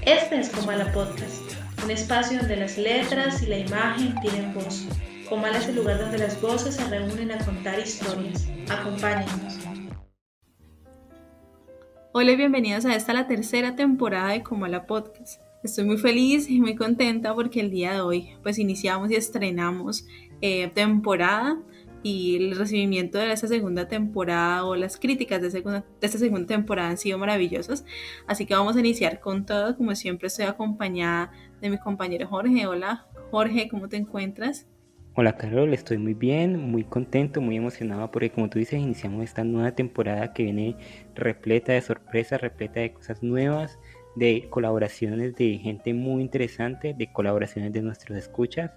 Este es Comala Podcast, un espacio donde las letras y la imagen tienen voz. Comala es el lugar donde las voces se reúnen a contar historias. Acompáñennos. Hola y bienvenidos a la tercera temporada de Comala Podcast. Estoy muy feliz y muy contenta porque el día de hoy pues iniciamos y estrenamos temporada, y el recibimiento de esta segunda temporada o las críticas de esta segunda temporada han sido maravillosas. Así que vamos a iniciar con todo. Como siempre estoy acompañada de mi compañero Jorge. Hola Jorge, ¿cómo te encuentras? Hola Carol, estoy muy bien, muy contento, muy emocionado porque como tú dices, iniciamos esta nueva temporada que viene repleta de sorpresas, repleta de cosas nuevas, de colaboraciones de gente muy interesante, de colaboraciones de nuestros escuchas,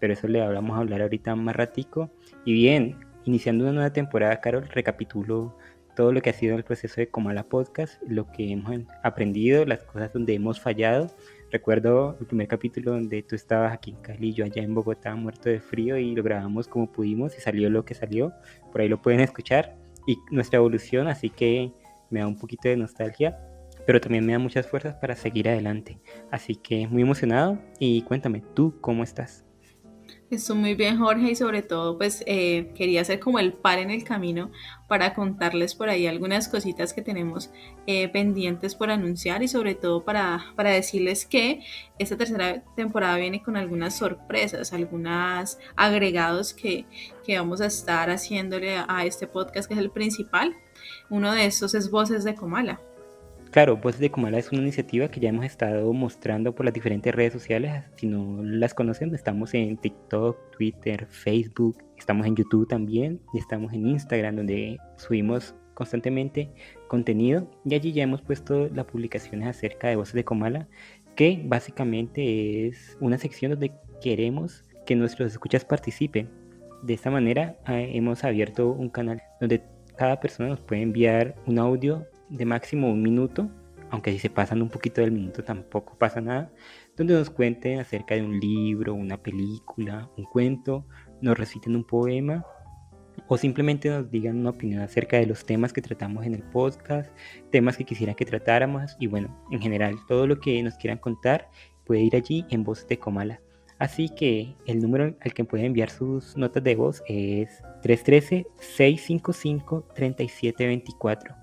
pero eso le vamos a hablar ahorita más ratico. Y bien, iniciando una nueva temporada, Carol, recapitulo todo lo que ha sido el proceso de Comala Podcast, lo que hemos aprendido, las cosas donde hemos fallado. Recuerdo el primer capítulo donde tú estabas aquí en Cali y yo allá en Bogotá muerto de frío y lo grabamos como pudimos y salió lo que salió. Por ahí lo pueden escuchar y nuestra evolución, así que me da un poquito de nostalgia, pero también me da muchas fuerzas para seguir adelante. Así que muy emocionado y cuéntame, ¿tú cómo estás? Estoy muy bien, Jorge, y sobre todo, pues quería hacer como el par en el camino para contarles por ahí algunas cositas que tenemos pendientes por anunciar, y sobre todo para decirles que esta tercera temporada viene con algunas sorpresas, algunos agregados que vamos a estar haciéndole a este podcast, que es el principal. Uno de estos es Voces de Comala. Claro, Voces de Comala es una iniciativa que ya hemos estado mostrando por las diferentes redes sociales. Si no las conocen, estamos en TikTok, Twitter, Facebook, estamos en YouTube también y estamos en Instagram, donde subimos constantemente contenido, y allí ya hemos puesto las publicaciones acerca de Voces de Comala, que básicamente es una sección donde queremos que nuestros escuchas participen. De esta manera hemos abierto un canal donde cada persona nos puede enviar un audio de máximo 1 minuto, aunque si se pasan un poquito del minuto tampoco pasa nada, donde nos cuenten acerca de un libro, una película, un cuento, nos reciten un poema o simplemente nos digan una opinión acerca de los temas que tratamos en el podcast, temas que quisieran que tratáramos, y bueno, en general todo lo que nos quieran contar puede ir allí en Voz de Comala. Así que el número al que pueden enviar sus notas de voz es 313-655-3724.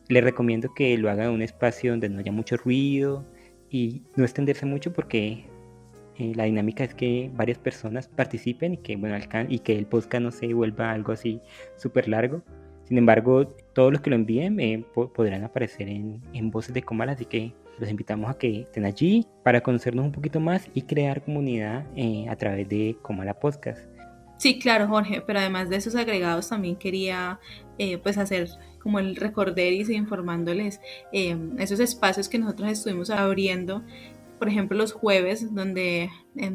Les recomiendo que lo hagan en un espacio donde no haya mucho ruido y no extenderse mucho, porque la dinámica es que varias personas participen y que, bueno, y que el podcast no se vuelva algo así súper largo. Sin embargo, todos los que lo envíen podrán aparecer en Voces de Comala, así que los invitamos a que estén allí para conocernos un poquito más y crear comunidad a través de Comala Podcast. Sí, claro, Jorge, pero además de esos agregados también quería pues hacer como el recorderis, informándoles esos espacios que nosotros estuvimos abriendo, por ejemplo los jueves, donde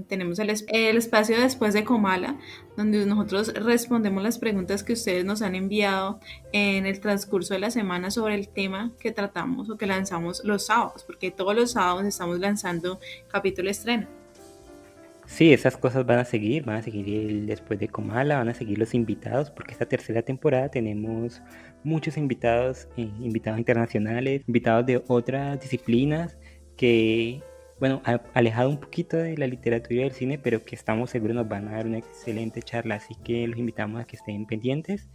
tenemos el espacio después de Comala, donde nosotros respondemos las preguntas que ustedes nos han enviado en el transcurso de la semana sobre el tema que tratamos o que lanzamos los sábados, porque todos los sábados estamos lanzando capítulo estreno. Sí, esas cosas van a seguir el después de Comala, van a seguir los invitados, porque esta tercera temporada tenemos muchos invitados, invitados internacionales, invitados de otras disciplinas que, bueno, alejado un poquito de la literatura y del cine, pero que estamos seguros nos van a dar una excelente charla, así que los invitamos a que estén pendientes.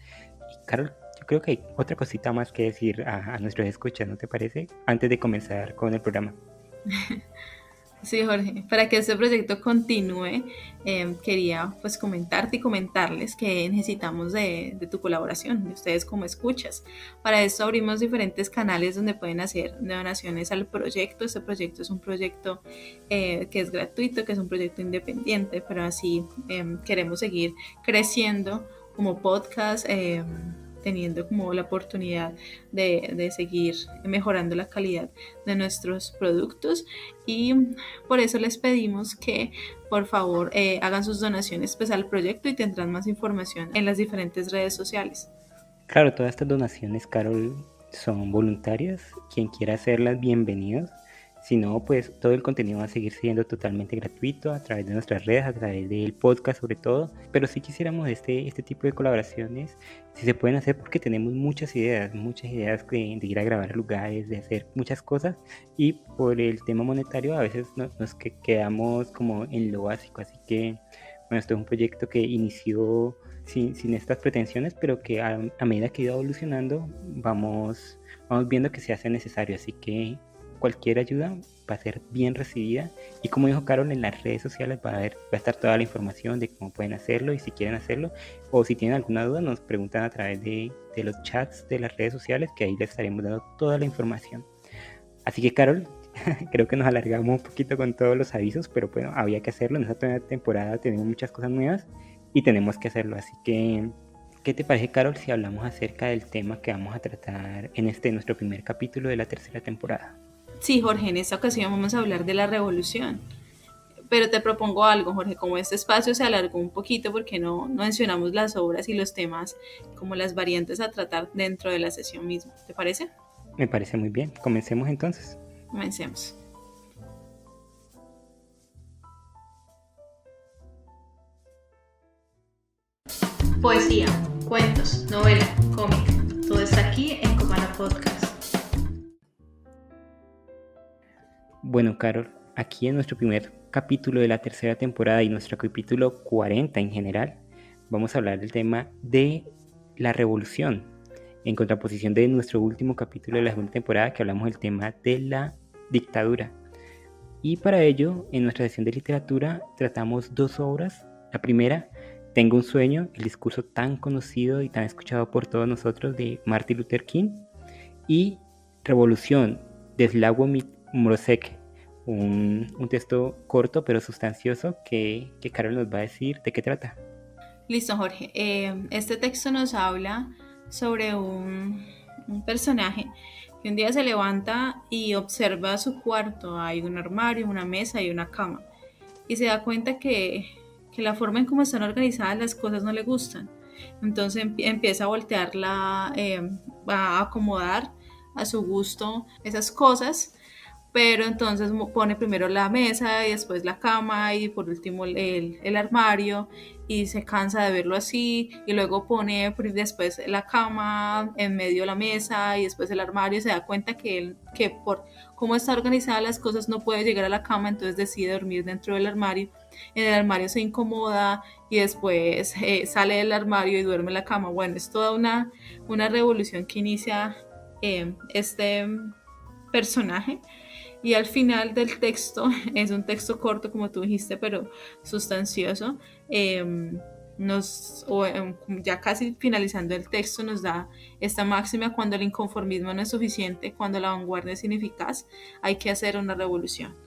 Y Carol, yo creo que hay otra cosita más que decir a nuestros escuchas, ¿no te parece? Antes de comenzar con el programa. Sí, Jorge, para que este proyecto continúe, quería pues comentarte y comentarles que necesitamos de tu colaboración, de ustedes como escuchas. Para esto abrimos diferentes canales donde pueden hacer donaciones al proyecto. Este proyecto es un proyecto que es gratuito, que es un proyecto independiente, pero así queremos seguir creciendo como podcast, teniendo como la oportunidad de seguir mejorando la calidad de nuestros productos, y por eso les pedimos que por favor hagan sus donaciones pues al proyecto, y tendrán más información en las diferentes redes sociales. Claro, todas estas donaciones, Carol, son voluntarias. Quien quiera hacerlas, bienvenidos. Si no, pues todo el contenido va a seguir siendo totalmente gratuito a través de nuestras redes, a través del podcast sobre todo. Pero sí quisiéramos este tipo de colaboraciones, si se pueden hacer, porque tenemos muchas ideas de ir a grabar a lugares, de hacer muchas cosas. Y por el tema monetario a veces nos quedamos como en lo básico. Así que, bueno, esto es un proyecto que inició sin estas pretensiones, pero que a medida que ha ido evolucionando vamos viendo que se hace necesario. Así que cualquier ayuda va a ser bien recibida, y como dijo Carol, en las redes sociales va a estar toda la información de cómo pueden hacerlo, y si quieren hacerlo o si tienen alguna duda nos preguntan a través de los chats de las redes sociales, que ahí les estaremos dando toda la información. Así que, Carol, creo que nos alargamos un poquito con todos los avisos, pero bueno, había que hacerlo. En esta primera temporada tenemos muchas cosas nuevas y tenemos que hacerlo. Así que, ¿qué te parece, Carol, si hablamos acerca del tema que vamos a tratar en nuestro primer capítulo de la tercera temporada? Sí, Jorge, en esta ocasión vamos a hablar de la revolución. Pero te propongo algo, Jorge, como este espacio se alargó un poquito porque no mencionamos las obras y los temas como las variantes a tratar dentro de la sesión misma. ¿Te parece? Me parece muy bien. Comencemos entonces. Comencemos. Poesía, cuentos, novela, cómic, todo está aquí en Comala Podcast. Bueno, Carol, aquí en nuestro primer capítulo de la tercera temporada y nuestro capítulo 40 en general, vamos a hablar del tema de la revolución, en contraposición de nuestro último capítulo de la segunda temporada, que hablamos del tema de la dictadura. Y para ello, en nuestra sesión de literatura tratamos 2 obras. La primera, Tengo un sueño, el discurso tan conocido y tan escuchado por todos nosotros de Martin Luther King, y Revolución, de Sławomir Mrożek, un texto corto pero sustancioso que Carol nos va a decir de qué trata. Listo, Jorge. Este texto nos habla sobre un personaje que un día se levanta y observa su cuarto. Hay un armario, una mesa y una cama. Y se da cuenta que la forma en cómo están organizadas las cosas no le gustan. Entonces empieza a voltearla, a acomodar a su gusto esas cosas, pero entonces pone primero la mesa y después la cama y por último el armario, y se cansa de verlo así, y luego pone después la cama en medio de la mesa y después el armario, y se da cuenta que por cómo está organizada las cosas no puede llegar a la cama, entonces decide dormir dentro del armario. En el armario se incomoda y después sale del armario y duerme en la cama. Bueno, es toda una revolución que inicia este personaje. Y al final del texto, es un texto corto como tú dijiste, pero sustancioso, ya casi finalizando el texto, nos da esta máxima: cuando el inconformismo no es suficiente, cuando la vanguardia es ineficaz, hay que hacer una revolución.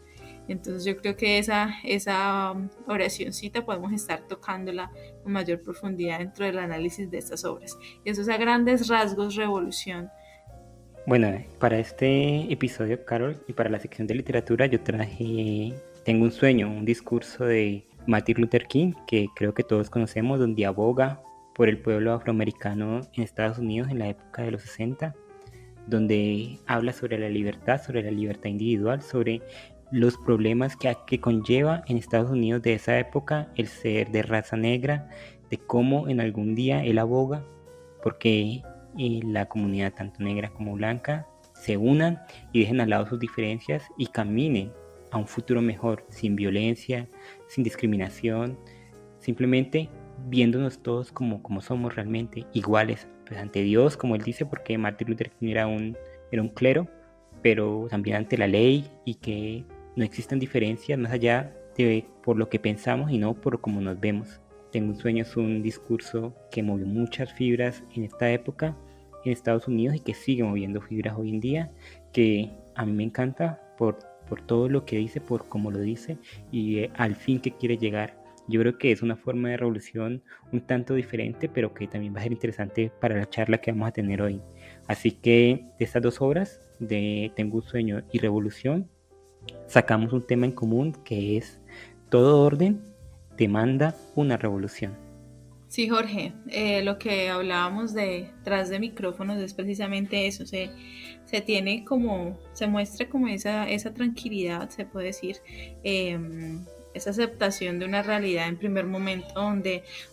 Entonces yo creo que esa oracioncita podemos estar tocándola con mayor profundidad dentro del análisis de estas obras. Y eso es a grandes rasgos revolución. Bueno, para este episodio, Carol, y para la sección de literatura, yo traje Tengo un sueño, un discurso de Martin Luther King, que creo que todos conocemos, donde aboga por el pueblo afroamericano en Estados Unidos en la época de los 60, donde habla sobre la libertad individual, sobre los problemas que conlleva en Estados Unidos de esa época el ser de raza negra, de cómo en algún día él aboga porque la comunidad tanto negra como blanca se unan y dejen al lado sus diferencias y caminen a un futuro mejor, sin violencia, sin discriminación, simplemente viéndonos todos como somos realmente, iguales pues, ante Dios, como él dice, porque Martin Luther King era un clero, pero también ante la ley, y que no existen diferencias más allá de por lo que pensamos y no por cómo nos vemos. Tengo un sueño es un discurso que movió muchas fibras en esta época en Estados Unidos y que sigue moviendo fibras hoy en día, que a mí me encanta por todo lo que dice, por cómo lo dice y al fin que quiere llegar. Yo creo que es una forma de revolución un tanto diferente, pero que también va a ser interesante para la charla que vamos a tener hoy. Así que de estas 2 obras, de Tengo un sueño y Revolución, sacamos un tema en común que es: todo orden demanda una revolución. Sí, Jorge, lo que hablábamos de tras de micrófonos es precisamente eso, se tiene como, se muestra como esa tranquilidad, se puede decir, eh, esa aceptación de una realidad en primer momento,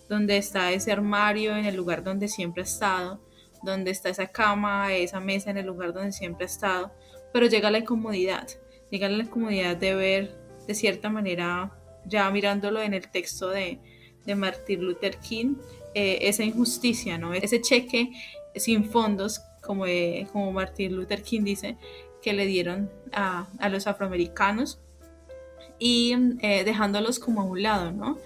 donde está ese armario en el lugar donde siempre ha estado, donde está esa cama, esa mesa en el lugar donde siempre ha estado, pero llega la incomodidad de ver de cierta manera, ya mirándolo en el texto de Martin Luther King, esa injusticia, ¿no? Ese cheque sin fondos, como Martin Luther King dice, que le dieron a los afroamericanos y dejándolos como a un lado, ¿no?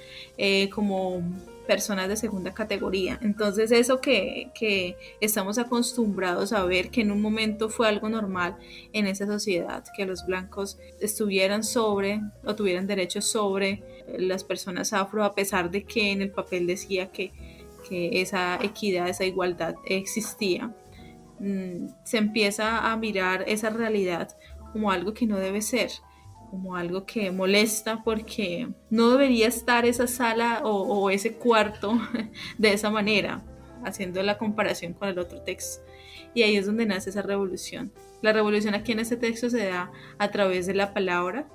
Como personas de segunda categoría. Entonces eso que estamos acostumbrados a ver que en un momento fue algo normal en esa sociedad, que los blancos estuvieran sobre o tuvieran derechos sobre las personas afro, a pesar de que en el papel decía que esa equidad, esa igualdad existía. Se empieza a mirar esa realidad como algo que no debe ser, como algo que molesta porque no debería estar esa sala o ese cuarto de esa manera, haciendo la comparación con el otro texto. Y ahí es donde nace esa revolución. La revolución aquí en este texto se da a través de la palabra,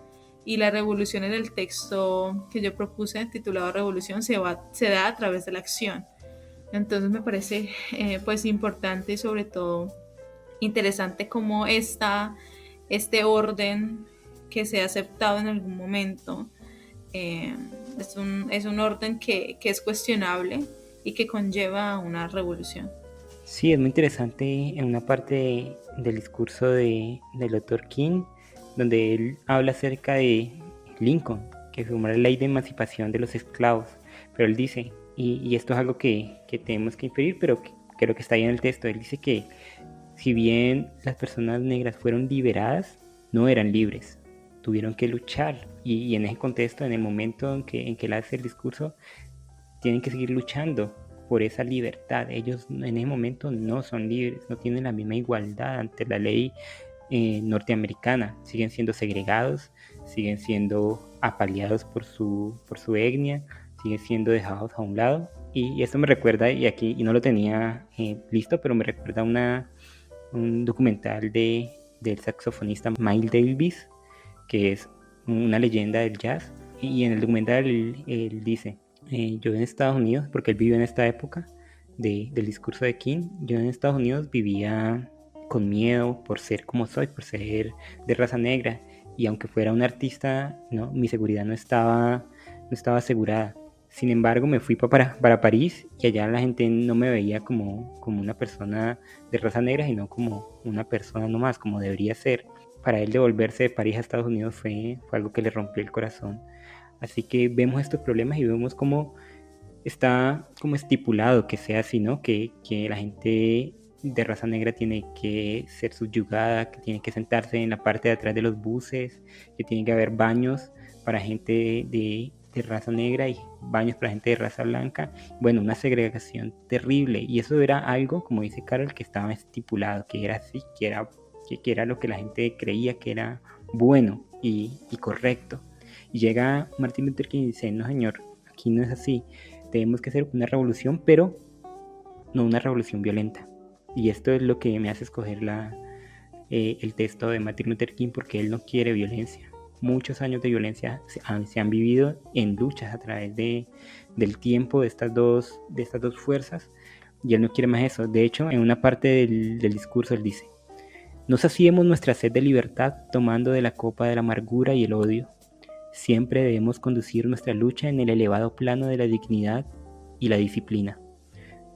y la revolución en el texto que yo propuse, titulado Revolución, se da a través de la acción. Entonces me parece pues importante y sobre todo interesante cómo este orden que se ha aceptado en algún momento eh, es un orden que es cuestionable y que conlleva una revolución. Sí, es muy interesante en una parte del discurso del doctor King, donde él habla acerca de Lincoln, que firmó la ley de emancipación de los esclavos, pero él dice, y esto es algo que tenemos que inferir, pero que creo que está ahí en el texto, él dice que si bien las personas negras fueron liberadas, no eran libres, tuvieron que luchar, y en ese contexto, en el momento en que él hace el discurso, tienen que seguir luchando por esa libertad. Ellos en ese momento no son libres, no tienen la misma igualdad ante la ley norteamericana, siguen siendo segregados, siguen siendo apaleados por su etnia, siguen siendo dejados a un lado. Y esto me recuerda, y aquí y no lo tenía listo, pero me recuerda un documental del saxofonista Miles Davis, que es una leyenda del jazz, y en el documental él dice, yo en Estados Unidos, porque él vivió en esta época del discurso de King, yo en Estados Unidos vivía con miedo por ser como soy, por ser de raza negra, y aunque fuera un artista, no, mi seguridad no estaba asegurada. Sin embargo, me fui para París, y allá la gente no me veía como una persona de raza negra, sino como una persona nomás, como debería ser. Para él devolverse de París a Estados Unidos fue algo que le rompió el corazón. Así que vemos estos problemas y vemos cómo está como estipulado que sea así, ¿no? Que la gente de raza negra tiene que ser subyugada, que tiene que sentarse en la parte de atrás de los buses, que tiene que haber baños para gente de raza negra y baños para gente de raza blanca. Bueno, una segregación terrible. Y eso era algo, como dice Carol, que estaba estipulado, que era así, que era lo que la gente creía que era bueno y correcto. Y llega Martin Luther King y dice, no señor, aquí no es así, tenemos que hacer una revolución, pero no una revolución violenta. Y esto es lo que me hace escoger el texto de Martin Luther King, porque él no quiere violencia. Muchos años de violencia se han vivido en luchas a través del tiempo de estas dos fuerzas, y él no quiere más eso. De hecho, en una parte del discurso él dice, no saciemos nuestra sed de libertad tomando de la copa de la amargura y el odio. Siempre debemos conducir nuestra lucha en el elevado plano de la dignidad y la disciplina.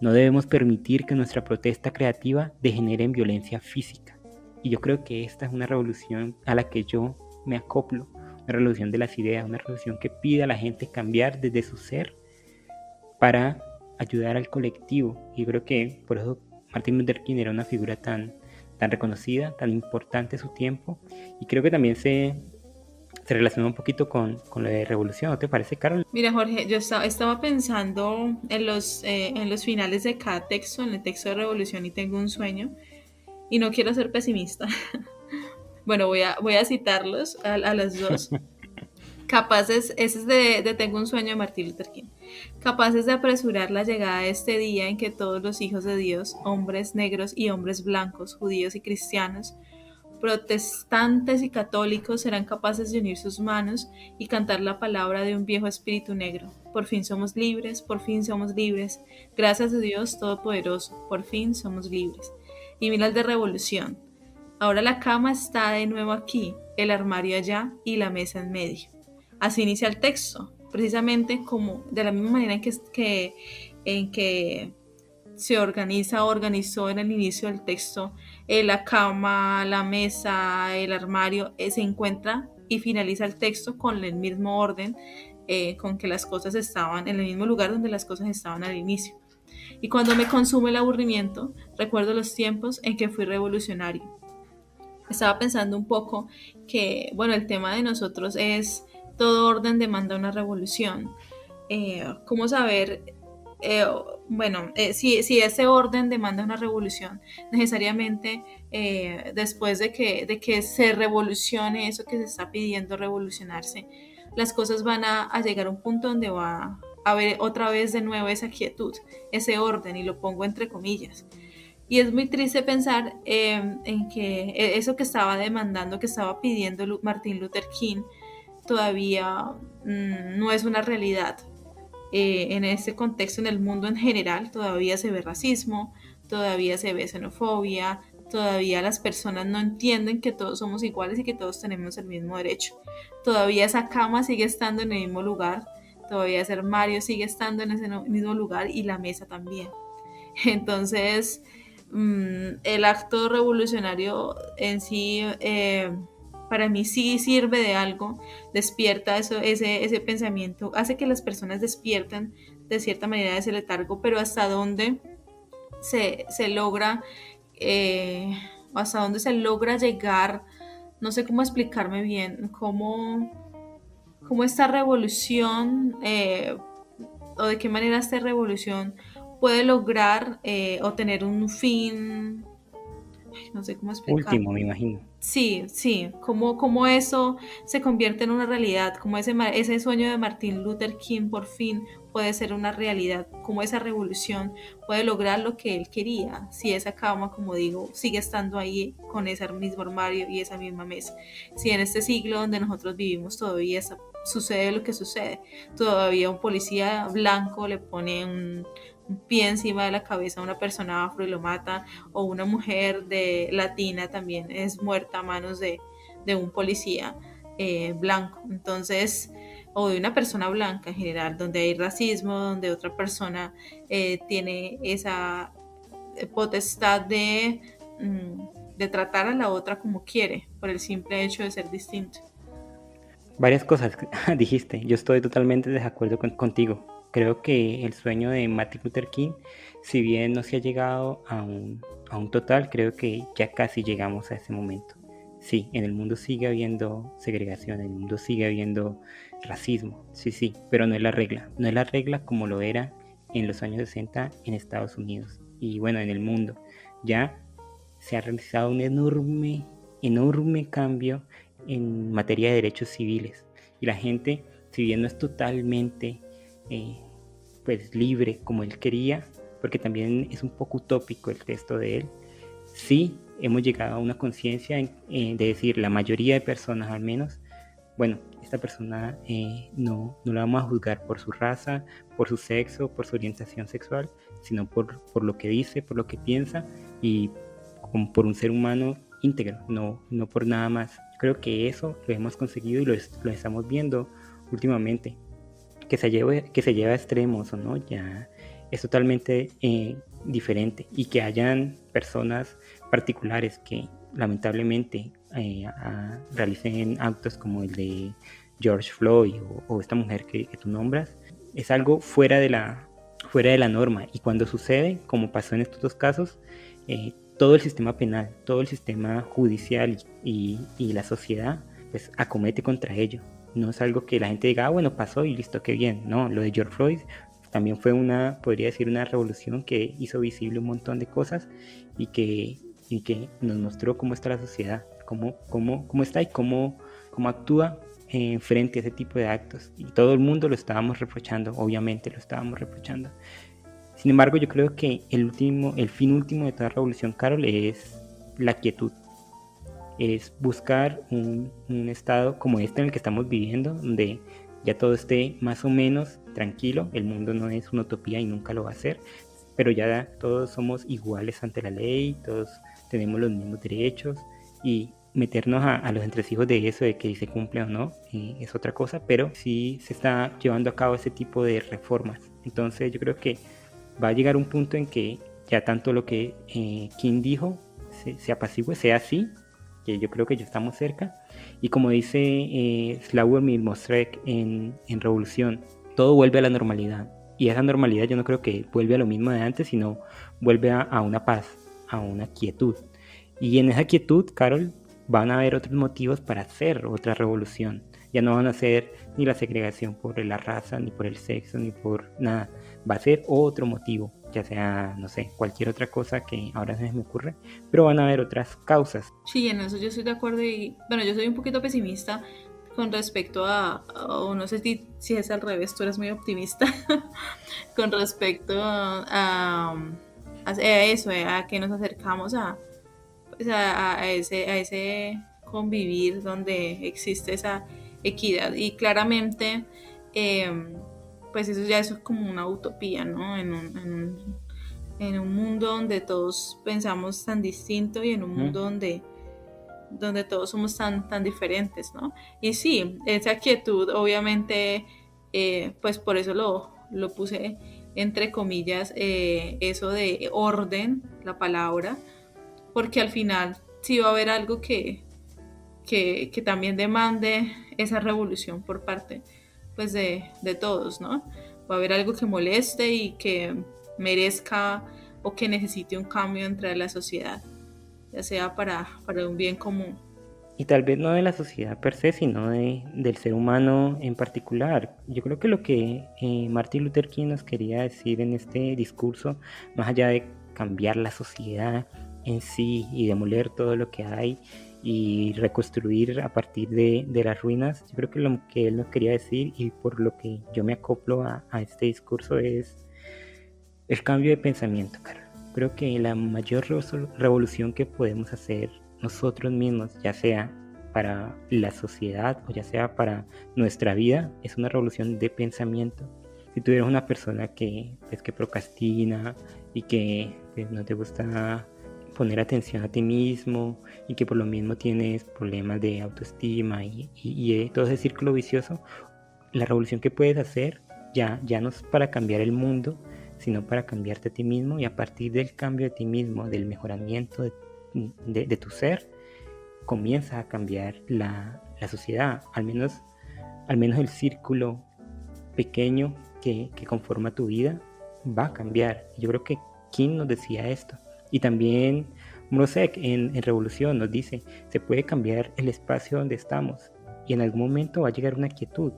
No debemos permitir que nuestra protesta creativa degenere en violencia física. Y yo creo que esta es una revolución a la que yo me acoplo, una revolución de las ideas, una revolución que pide a la gente cambiar desde su ser para ayudar al colectivo. Y yo creo que por eso Martin Luther King era una figura tan reconocida, tan importante en su tiempo, y creo que también se relaciona un poquito con lo de revolución, ¿no te parece, Carol? Mira, Jorge, yo estaba pensando en los finales de cada texto, en el texto de revolución, y tengo un sueño, y no quiero ser pesimista. Bueno, voy a citarlos a las dos. Capaces, ese es de Tengo un sueño de Martin Luther King, capaces de apresurar la llegada de este día en que todos los hijos de Dios, hombres negros y hombres blancos, judíos y cristianos, protestantes y católicos serán capaces de unir sus manos y cantar la palabra de un viejo espíritu negro. Por fin somos libres, por fin somos libres. Gracias a Dios Todopoderoso, por fin somos libres. Y mira el de revolución. Ahora la cama está de nuevo aquí, el armario allá y la mesa en medio. Así inicia el texto, precisamente como de la misma manera en que se organizó en el inicio del texto, la cama, la mesa, el armario, se encuentra y finaliza el texto con el mismo orden, con que las cosas estaban en el mismo lugar donde las cosas estaban al inicio. Y cuando me consume el aburrimiento, recuerdo los tiempos en que fui revolucionario. Estaba pensando un poco que, bueno, el tema de nosotros es todo orden demanda una revolución. ¿Cómo saber? Si ese orden demanda una revolución, necesariamente después de que se revolucione eso que se está pidiendo revolucionarse, las cosas van a llegar a un punto donde va a haber otra vez de nuevo esa quietud, ese orden, y lo pongo entre comillas. Y es muy triste pensar en que eso que estaba demandando, que estaba pidiendo Martin Luther King, todavía no es una realidad. En este contexto, en el mundo en general, todavía se ve racismo, todavía se ve xenofobia, todavía las personas no entienden que todos somos iguales y que todos tenemos el mismo derecho. Todavía esa cama sigue estando en el mismo lugar, todavía ese armario sigue estando en ese mismo lugar y la mesa también. Entonces, el acto revolucionario en sí, para mí sí sirve de algo, despierta ese pensamiento, hace que las personas despierten de cierta manera de ese letargo, pero hasta dónde se logra, hasta dónde se logra llegar, no sé cómo explicarme bien, cómo esta revolución, o de qué manera esta revolución puede lograr o tener un fin, no sé cómo explicar. Último, me imagino. Sí, cómo eso se convierte en una realidad, cómo ese sueño de Martin Luther King por fin puede ser una realidad, cómo esa revolución puede lograr lo que él quería, si esa cama, como digo, sigue estando ahí con ese mismo armario y esa misma mesa, si en este siglo donde nosotros vivimos todavía sucede lo que sucede, todavía un policía blanco le pone un pie encima de la cabeza a una persona afro y lo mata, o una mujer latina también es muerta a manos de un policía blanco. Entonces, o de una persona blanca en general, donde hay racismo, donde otra persona tiene esa potestad de tratar a la otra como quiere, por el simple hecho de ser distinto. Varias cosas dijiste, yo estoy totalmente de acuerdo contigo. Creo que el sueño de Martin Luther King, si bien no se ha llegado a un total, creo que ya casi llegamos a ese momento. Sí, en el mundo sigue habiendo segregación, en el mundo sigue habiendo racismo, sí, pero no es la regla. No es la regla como lo era en los años 60 en Estados Unidos. Y bueno, en el mundo ya se ha realizado un enorme cambio en materia de derechos civiles. Y la gente, si bien no es totalmente pues libre como él quería, porque también es un poco utópico el texto de él, sí hemos llegado a una conciencia de decir, la mayoría de personas al menos, bueno, esta persona no la vamos a juzgar por su raza, por su sexo, por su orientación sexual, sino por lo que dice, por lo que piensa y como por un ser humano íntegro, no por nada más. Creo que eso lo hemos conseguido y lo estamos viendo últimamente. Que se lleva a extremos o no, ya es totalmente diferente, y que hayan personas particulares que lamentablemente realicen actos como el de George Floyd o esta mujer que tú nombras, es algo fuera de la norma, y cuando sucede, como pasó en estos dos casos, todo el sistema penal, todo el sistema judicial y la sociedad pues acomete contra ello. No es algo que la gente diga, bueno, pasó y listo, qué bien. No, lo de George Floyd también fue podría decir, una revolución que hizo visible un montón de cosas y que nos mostró cómo está la sociedad, cómo está y cómo cómo actúa frente a ese tipo de actos. Y todo el mundo lo estábamos reprochando, obviamente lo estábamos reprochando. Sin embargo, yo creo que el fin último de toda revolución, Carol, es la quietud. Es buscar un estado como este en el que estamos viviendo, donde ya todo esté más o menos tranquilo. El mundo no es una utopía y nunca lo va a ser, pero ya todos somos iguales ante la ley, todos tenemos los mismos derechos, y meternos a los entresijos de eso, de que si se cumple o no, es otra cosa, pero sí se está llevando a cabo ese tipo de reformas. Entonces yo creo que va a llegar un punto en que ya tanto lo que King dijo se apacigüe, sea así, que yo creo que ya estamos cerca. Y como dice Slawomir Mostrek en Revolución, todo vuelve a la normalidad. Y esa normalidad yo no creo que vuelve a lo mismo de antes, sino vuelve a una paz, a una quietud. Y en esa quietud, Carol, van a haber otros motivos para hacer otra revolución. Ya no van a ser ni la segregación por la raza, ni por el sexo, ni por nada. Va a ser otro motivo, ya sea, no sé, cualquier otra cosa que ahora se me ocurre, pero van a haber otras causas. Sí, en eso yo estoy de acuerdo y, bueno, yo soy un poquito pesimista con respecto o no sé si es al revés, tú eres muy optimista, con respecto a eso, a que nos acercamos pues a ese convivir donde existe esa equidad. Y claramente, pues eso ya es como una utopía, ¿no? En un mundo donde todos pensamos tan distinto y en un mundo donde todos somos tan diferentes, ¿no? Y sí, esa quietud, obviamente, pues por eso lo puse entre comillas, eso de orden, la palabra, porque al final sí va a haber algo que también demande esa revolución por parte, pues, de todos, ¿no? Va a haber algo que moleste y que merezca o que necesite un cambio entre la sociedad, ya sea para un bien común. Y tal vez no de la sociedad per se, sino del ser humano en particular. Yo creo que lo que Martin Luther King nos quería decir en este discurso, más allá de cambiar la sociedad en sí y demoler todo lo que hay y reconstruir a partir de las ruinas, yo creo que lo que él nos quería decir, y por lo que yo me acoplo a este discurso, es el cambio de pensamiento, Carol. Creo que la mayor revolución que podemos hacer nosotros mismos, ya sea para la sociedad o ya sea para nuestra vida, es una revolución de pensamiento. Si tú eres una persona que procrastina y que no te gusta poner atención a ti mismo y que por lo mismo tienes problemas de autoestima y todo ese círculo vicioso, la revolución que puedes hacer ya no es para cambiar el mundo, sino para cambiarte a ti mismo, y a partir del cambio de ti mismo, del mejoramiento de tu ser, comienza a cambiar la sociedad, al menos el círculo pequeño que conforma tu vida va a cambiar. Yo creo que King nos decía esto, y también Mrozek en Revolución nos dice, se puede cambiar el espacio donde estamos y en algún momento va a llegar una quietud,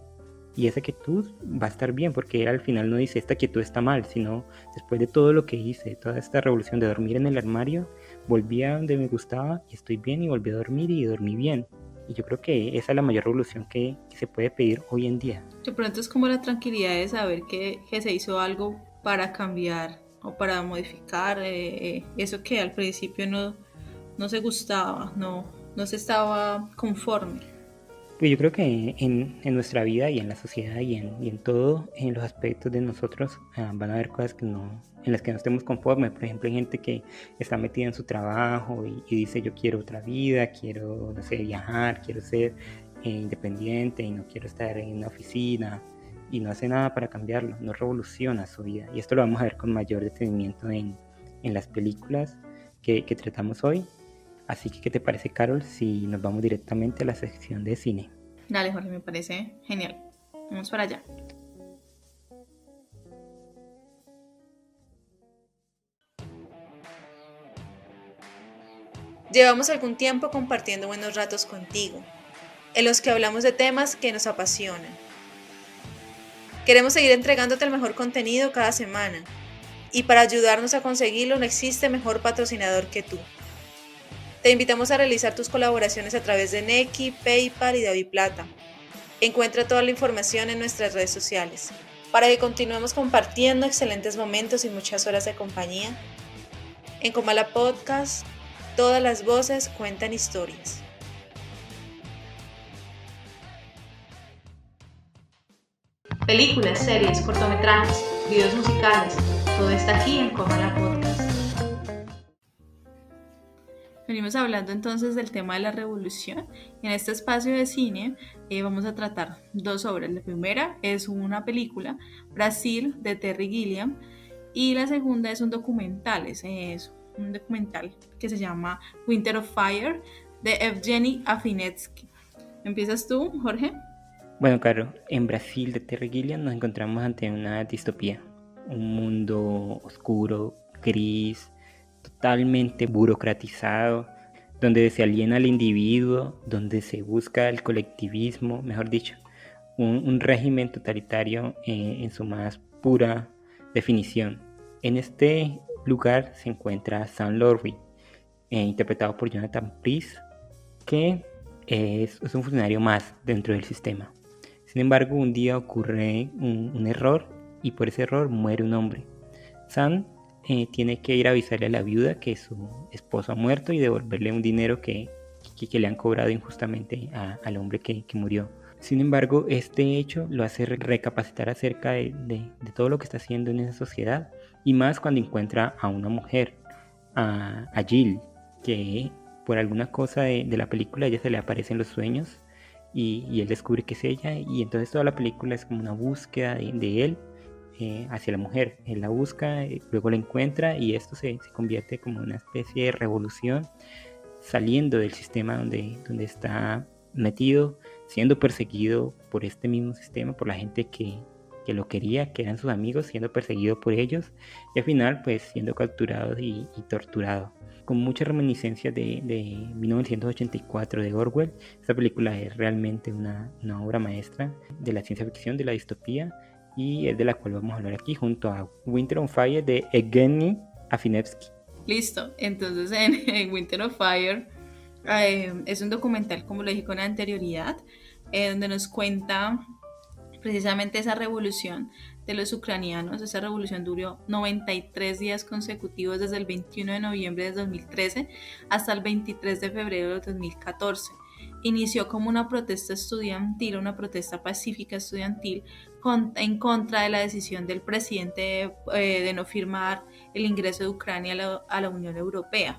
y esa quietud va a estar bien, porque él al final no dice esta quietud está mal, sino después de todo lo que hice, toda esta revolución de dormir en el armario, volví a donde me gustaba y estoy bien, y volví a dormir y dormí bien. Y yo creo que esa es la mayor revolución que se puede pedir hoy en día. De pronto es como la tranquilidad de saber que se hizo algo para cambiar o para modificar eso que al principio no se gustaba, no se estaba conforme. Pues yo creo que en nuestra vida y en la sociedad y en todo, en los aspectos de nosotros, van a haber cosas en las que no estemos conformes. Por ejemplo, hay gente que está metida en su trabajo y dice yo quiero otra vida, quiero, no sé, viajar, quiero ser independiente y no quiero estar en una oficina, y no hace nada para cambiarlo, no revoluciona su vida. Y esto lo vamos a ver con mayor detenimiento en las películas que tratamos hoy. Así que, ¿qué te parece, Carol, si nos vamos directamente a la sección de cine? Dale, Jorge, me parece genial. Vamos para allá. Llevamos algún tiempo compartiendo buenos ratos contigo, en los que hablamos de temas que nos apasionan. Queremos seguir entregándote el mejor contenido cada semana, y para ayudarnos a conseguirlo no existe mejor patrocinador que tú. Te invitamos a realizar tus colaboraciones a través de Nequi, PayPal y DaviPlata. Encuentra toda la información en nuestras redes sociales para que continuemos compartiendo excelentes momentos y muchas horas de compañía. En Comala Podcast, todas las voces cuentan historias. Películas, series, cortometrajes, videos musicales, todo está aquí en Comala Podcast. Venimos hablando entonces del tema de la revolución. En este espacio de cine vamos a tratar dos obras. La primera es una película, Brasil, de Terry Gilliam, y la segunda es un documental. Es un documental que se llama Winter of Fire, de Evgeny Afinetsky. ¿Empiezas tú, Jorge? Bueno, Caro, en Brasil de Terry Gilliam nos encontramos ante una distopía, un mundo oscuro, gris, totalmente burocratizado, donde se aliena al individuo, donde se busca el colectivismo, mejor dicho, un régimen totalitario en su más pura definición. En este lugar se encuentra Sam Lowry, interpretado por Jonathan Pryce, que es un funcionario más dentro del sistema. Sin embargo, un día ocurre un error y por ese error muere un hombre. Sam tiene que ir a avisarle a la viuda que su esposo ha muerto y devolverle un dinero que le han cobrado injustamente al hombre que murió. Sin embargo, este hecho lo hace recapacitar acerca de todo lo que está haciendo en esa sociedad, y más cuando encuentra a una mujer, a Jill, que por alguna cosa de la película ella se le aparece en los sueños y él descubre que es ella, y entonces toda la película es como una búsqueda de él hacia la mujer. Él la busca, luego la encuentra, y esto se convierte como una especie de revolución, saliendo del sistema donde está metido, siendo perseguido por este mismo sistema, por la gente que lo quería, que eran sus amigos, siendo perseguido por ellos, y al final pues siendo capturado y torturado. Con muchas reminiscencias de 1984 de Orwell, esta película es realmente una obra maestra de la ciencia ficción, de la distopía, y es de la cual vamos a hablar aquí junto a Winter on Fire de Evgeny Afinetsky. Listo, entonces en Winter of Fire es un documental, como lo dije con anterioridad, donde nos cuenta precisamente esa revolución de los ucranianos. Esa revolución duró 93 días consecutivos desde el 21 de noviembre de 2013 hasta el 23 de febrero de 2014. Inició como una protesta estudiantil, una protesta pacífica estudiantil en contra de la decisión del presidente de no firmar el ingreso de Ucrania a la Unión Europea.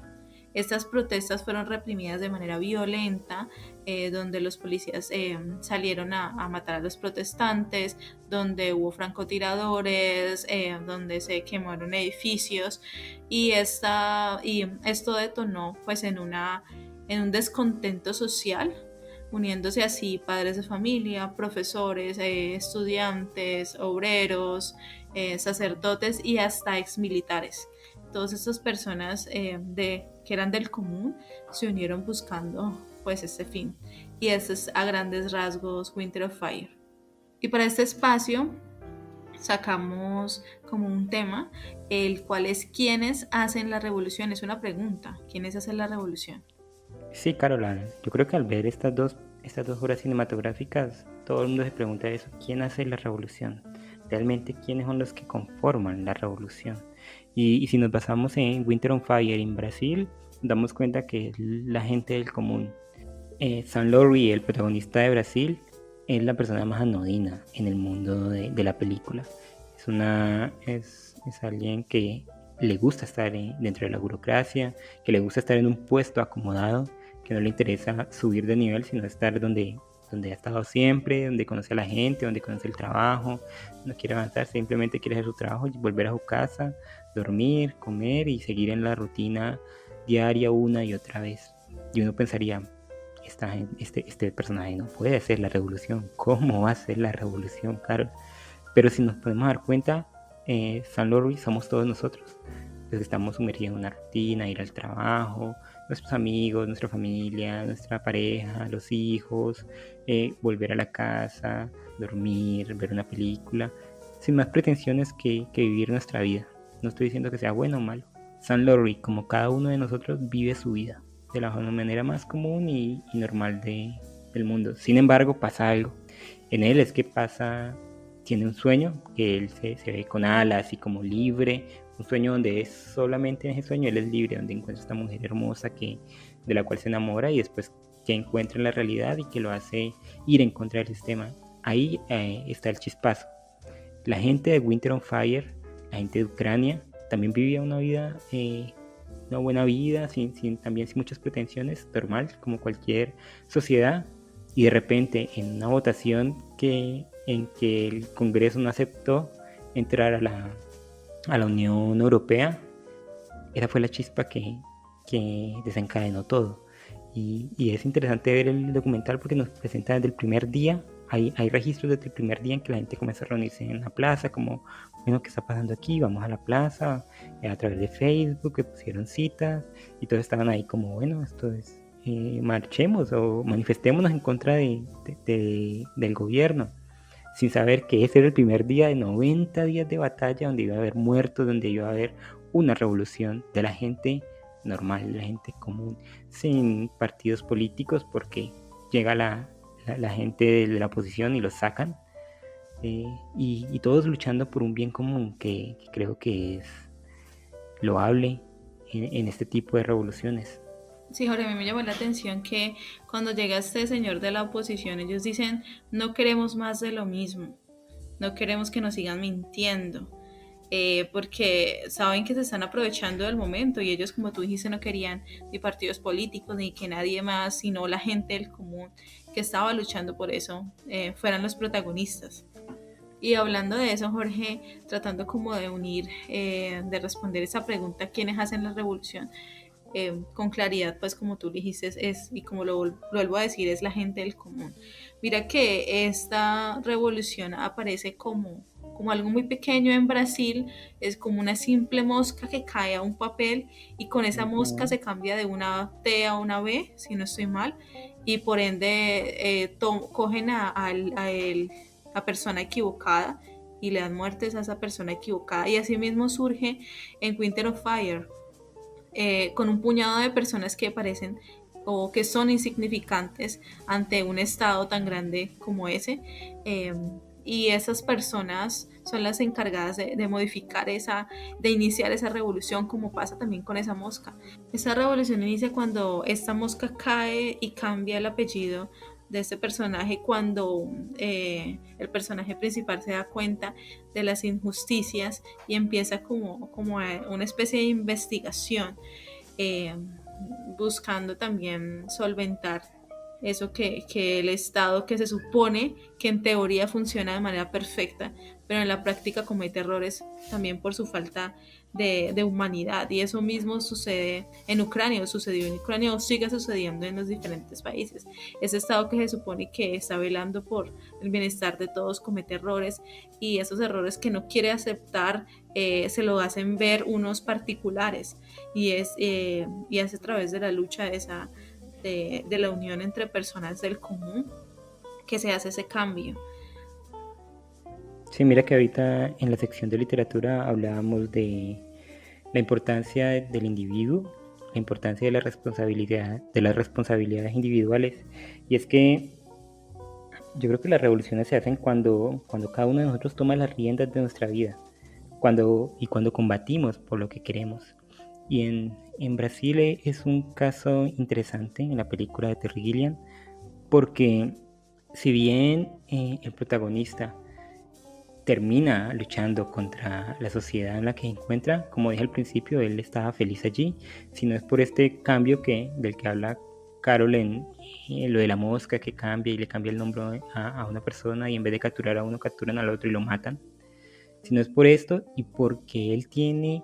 Estas protestas fueron reprimidas de manera violenta, donde los policías salieron a matar a los protestantes, donde hubo francotiradores, donde se quemaron edificios, y esto detonó pues en un descontento social, uniéndose así padres de familia, profesores, estudiantes, obreros, sacerdotes y hasta exmilitares. Todas estas personas que eran del común se unieron buscando pues este fin, y este es a grandes rasgos Winter of Fire. Y para este espacio sacamos como un tema, el cual es ¿quiénes hacen la revolución? Es una pregunta, ¿quiénes hacen la revolución? Sí, Caroline, yo creo que al ver estas dos obras cinematográficas, todo el mundo se pregunta eso: ¿quién hace la revolución? Realmente, ¿quiénes son los que conforman la revolución? Y si nos basamos en Winter on Fire en Brasil, nos damos cuenta que es la gente del común. Sam Lowry, el protagonista de Brasil, es la persona más anodina en el mundo de la película. Es alguien que le gusta estar dentro de la burocracia, que le gusta estar en un puesto acomodado, que no le interesa subir de nivel, sino estar donde ha estado siempre, donde conoce a la gente, donde conoce el trabajo. No quiere avanzar, simplemente quiere hacer su trabajo, volver a su casa, dormir, comer y seguir en la rutina diaria una y otra vez. Y uno pensaría, este personaje no puede hacer la revolución. ¿Cómo va a hacer la revolución, Carol? Pero si nos podemos dar cuenta, Sam Lowry somos todos nosotros. Los que estamos sumergidos en una rutina, ir al trabajo, nuestros amigos, nuestra familia, nuestra pareja, los hijos, volver a la casa, dormir, ver una película, sin más pretensiones que vivir nuestra vida. No estoy diciendo que sea bueno o malo. Sam Lowry, como cada uno de nosotros, vive su vida de la manera más común y normal del mundo. Sin embargo, pasa algo. En él es que tiene un sueño, que él se ve con alas y como libre, un sueño donde es solamente en ese sueño él es libre, donde encuentra esta mujer hermosa de la cual se enamora y después que encuentra en la realidad y que lo hace ir en contra del sistema. Ahí está el chispazo. La gente de Winter on Fire, la gente de Ucrania, también vivía una buena vida, también sin muchas pretensiones, normal, como cualquier sociedad, y de repente en una votación en que el Congreso no aceptó entrar a la Unión Europea, esa fue la chispa que desencadenó todo. Y es interesante ver el documental porque nos presenta desde el primer día, hay registros desde el primer día en que la gente comienza a reunirse en la plaza, como, bueno, ¿qué está pasando aquí? Vamos a la plaza, a través de Facebook, que pusieron citas, y todos estaban ahí como, bueno, esto es, marchemos o manifestémonos en contra del gobierno, sin saber que ese era el primer día de 90 días de batalla, donde iba a haber muertos, donde iba a haber una revolución de la gente normal, de la gente común, sin partidos políticos, porque llega la gente de la oposición y los sacan, y todos luchando por un bien común que creo que es loable en este tipo de revoluciones. Sí, Jorge, a mí me llamó la atención que cuando llega este señor de la oposición, ellos dicen, no queremos más de lo mismo, no queremos que nos sigan mintiendo, porque saben que se están aprovechando del momento y ellos, como tú dijiste, no querían ni partidos políticos ni que nadie más, sino la gente del común que estaba luchando por eso, fueran los protagonistas. Y hablando de eso, Jorge, tratando como de unir, de responder esa pregunta, ¿quiénes hacen la revolución? Con claridad, pues como tú dijiste, y como lo vuelvo a decir, es la gente del común. Mira que esta revolución aparece como algo muy pequeño en Brasil, es como una simple mosca que cae a un papel y con esa mosca se cambia de una T a una B, si no estoy mal, y por ende cogen a persona equivocada y le dan muertes a esa persona equivocada. Y así mismo surge en Winter of Fire, con un puñado de personas que parecen o que son insignificantes ante un estado tan grande como ese, y esas personas son las encargadas de modificar de iniciar esa revolución, como pasa también con esa mosca. Esa revolución inicia cuando esta mosca cae y cambia el apellido de este personaje, cuando el personaje principal se da cuenta de las injusticias y empieza como una especie de investigación, eh, buscando también solventar eso que el Estado, que se supone que en teoría funciona de manera perfecta, pero en la práctica comete errores también por su falta de humanidad. Y eso mismo sucede en Ucrania, o sucedió en Ucrania, o sigue sucediendo en los diferentes países. Ese Estado que se supone que está velando por el bienestar de todos comete errores, y esos errores que no quiere aceptar, se lo hacen ver unos particulares, y es a través de la lucha de la unión entre personas del común que se hace ese cambio. Sí, mira que ahorita en la sección de literatura hablábamos de la importancia del individuo, la importancia de de las responsabilidades individuales. Y es que yo creo que las revoluciones se hacen cuando cada uno de nosotros toma las riendas de nuestra vida, cuando combatimos por lo que queremos. Y en Brasil es un caso interesante en la película de Terry Gilliam, porque si bien el protagonista termina luchando contra la sociedad en la que se encuentra, como dije al principio, él estaba feliz allí, si no es por este cambio del que habla Carol en lo de la mosca que cambia y le cambia el nombre a una persona, y en vez de capturar a uno capturan al otro y lo matan. Si no es por esto y porque él tiene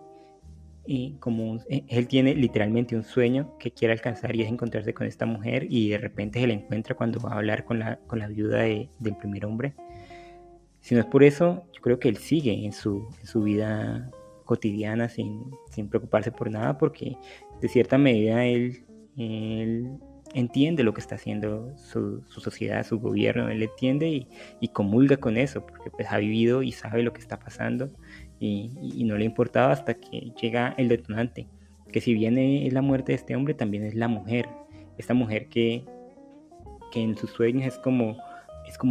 él tiene literalmente un sueño que quiere alcanzar, y es encontrarse con esta mujer, y de repente se la encuentra cuando va a hablar con la viuda del primer hombre. Si no es por eso, yo creo que él sigue en su vida cotidiana sin preocuparse por nada, porque de cierta medida él entiende lo que está haciendo su sociedad, su gobierno. Él entiende y comulga con eso, porque pues ha vivido y sabe lo que está pasando, y no le importaba hasta que llega el detonante. que si bien es la muerte de este hombre, también es la mujer, esta mujer que en sus sueños es como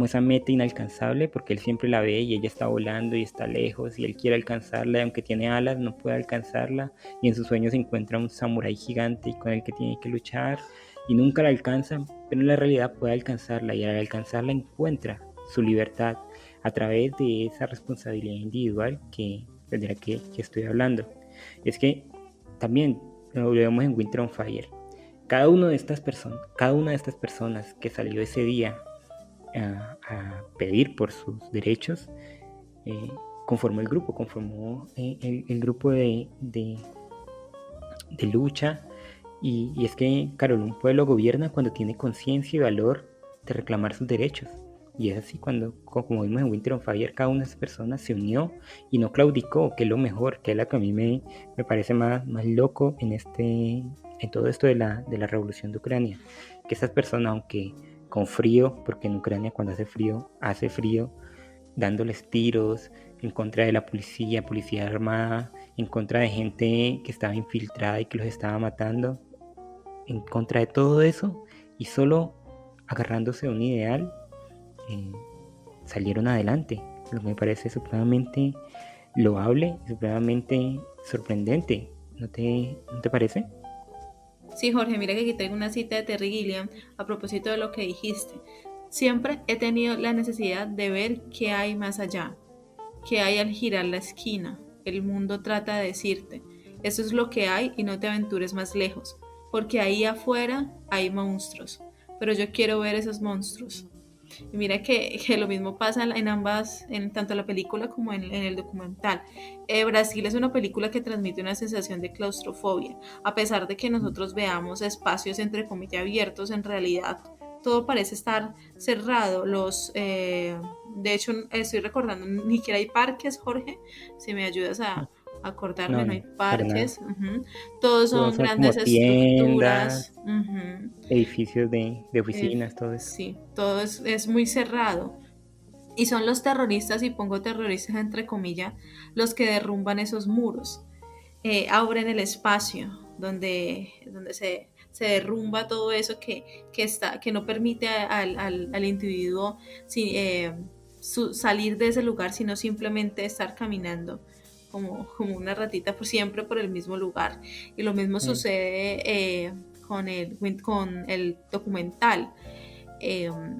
esa meta inalcanzable, porque él siempre la ve y ella está volando y está lejos y él quiere alcanzarla, y aunque tiene alas no puede alcanzarla, y en sus sueños se encuentra un samurái gigante y con el que tiene que luchar y nunca la alcanza, pero en la realidad puede alcanzarla, y al alcanzarla encuentra su libertad a través de esa responsabilidad individual de la que estoy hablando. Es que también lo vemos en Winter on Fire. Cada una de estas personas que salió ese día a pedir por sus derechos, conformó el grupo de lucha. Y es que, Carol, un pueblo gobierna cuando tiene conciencia y valor de reclamar sus derechos. Y es así como vimos en Winter on Fire, cada una de esas personas se unió y no claudicó, que es lo mejor, que es lo que a mí me parece más loco en todo esto de la revolución de Ucrania. Que estas personas, aunque con frío, porque en Ucrania cuando hace frío, dándoles tiros en contra de la policía armada, en contra de gente que estaba infiltrada y que los estaba matando, en contra de todo eso, y solo agarrándose de un ideal, salieron adelante. Lo que me parece supremamente loable, supremamente sorprendente. ¿No te parece? Sí, Jorge, mira que aquí tengo una cita de Terry Gilliam a propósito de lo que dijiste. Siempre he tenido la necesidad de ver qué hay más allá, qué hay al girar la esquina. El mundo trata de decirte, eso es lo que hay y no te aventures más lejos, porque ahí afuera hay monstruos, pero yo quiero ver esos monstruos. Y mira que lo mismo pasa en ambas, en tanto la película como en el documental. Brasil es una película que transmite una sensación de claustrofobia. A pesar de que nosotros veamos espacios entre comillas abiertos, en realidad todo parece estar cerrado. De hecho, estoy recordando, ni siquiera hay parques, Jorge, si me ayudas a acordarme, no hay parques. Todos son grandes estructuras. Edificios de oficinas, todo eso. Sí, todo es muy cerrado. Y son los terroristas, y pongo terroristas entre comillas, los que derrumban esos muros. Abren el espacio donde se derrumba todo eso que no permite al individuo salir de ese lugar, sino simplemente estar caminando como una ratita siempre por el mismo lugar. Y lo mismo sucede con el documental.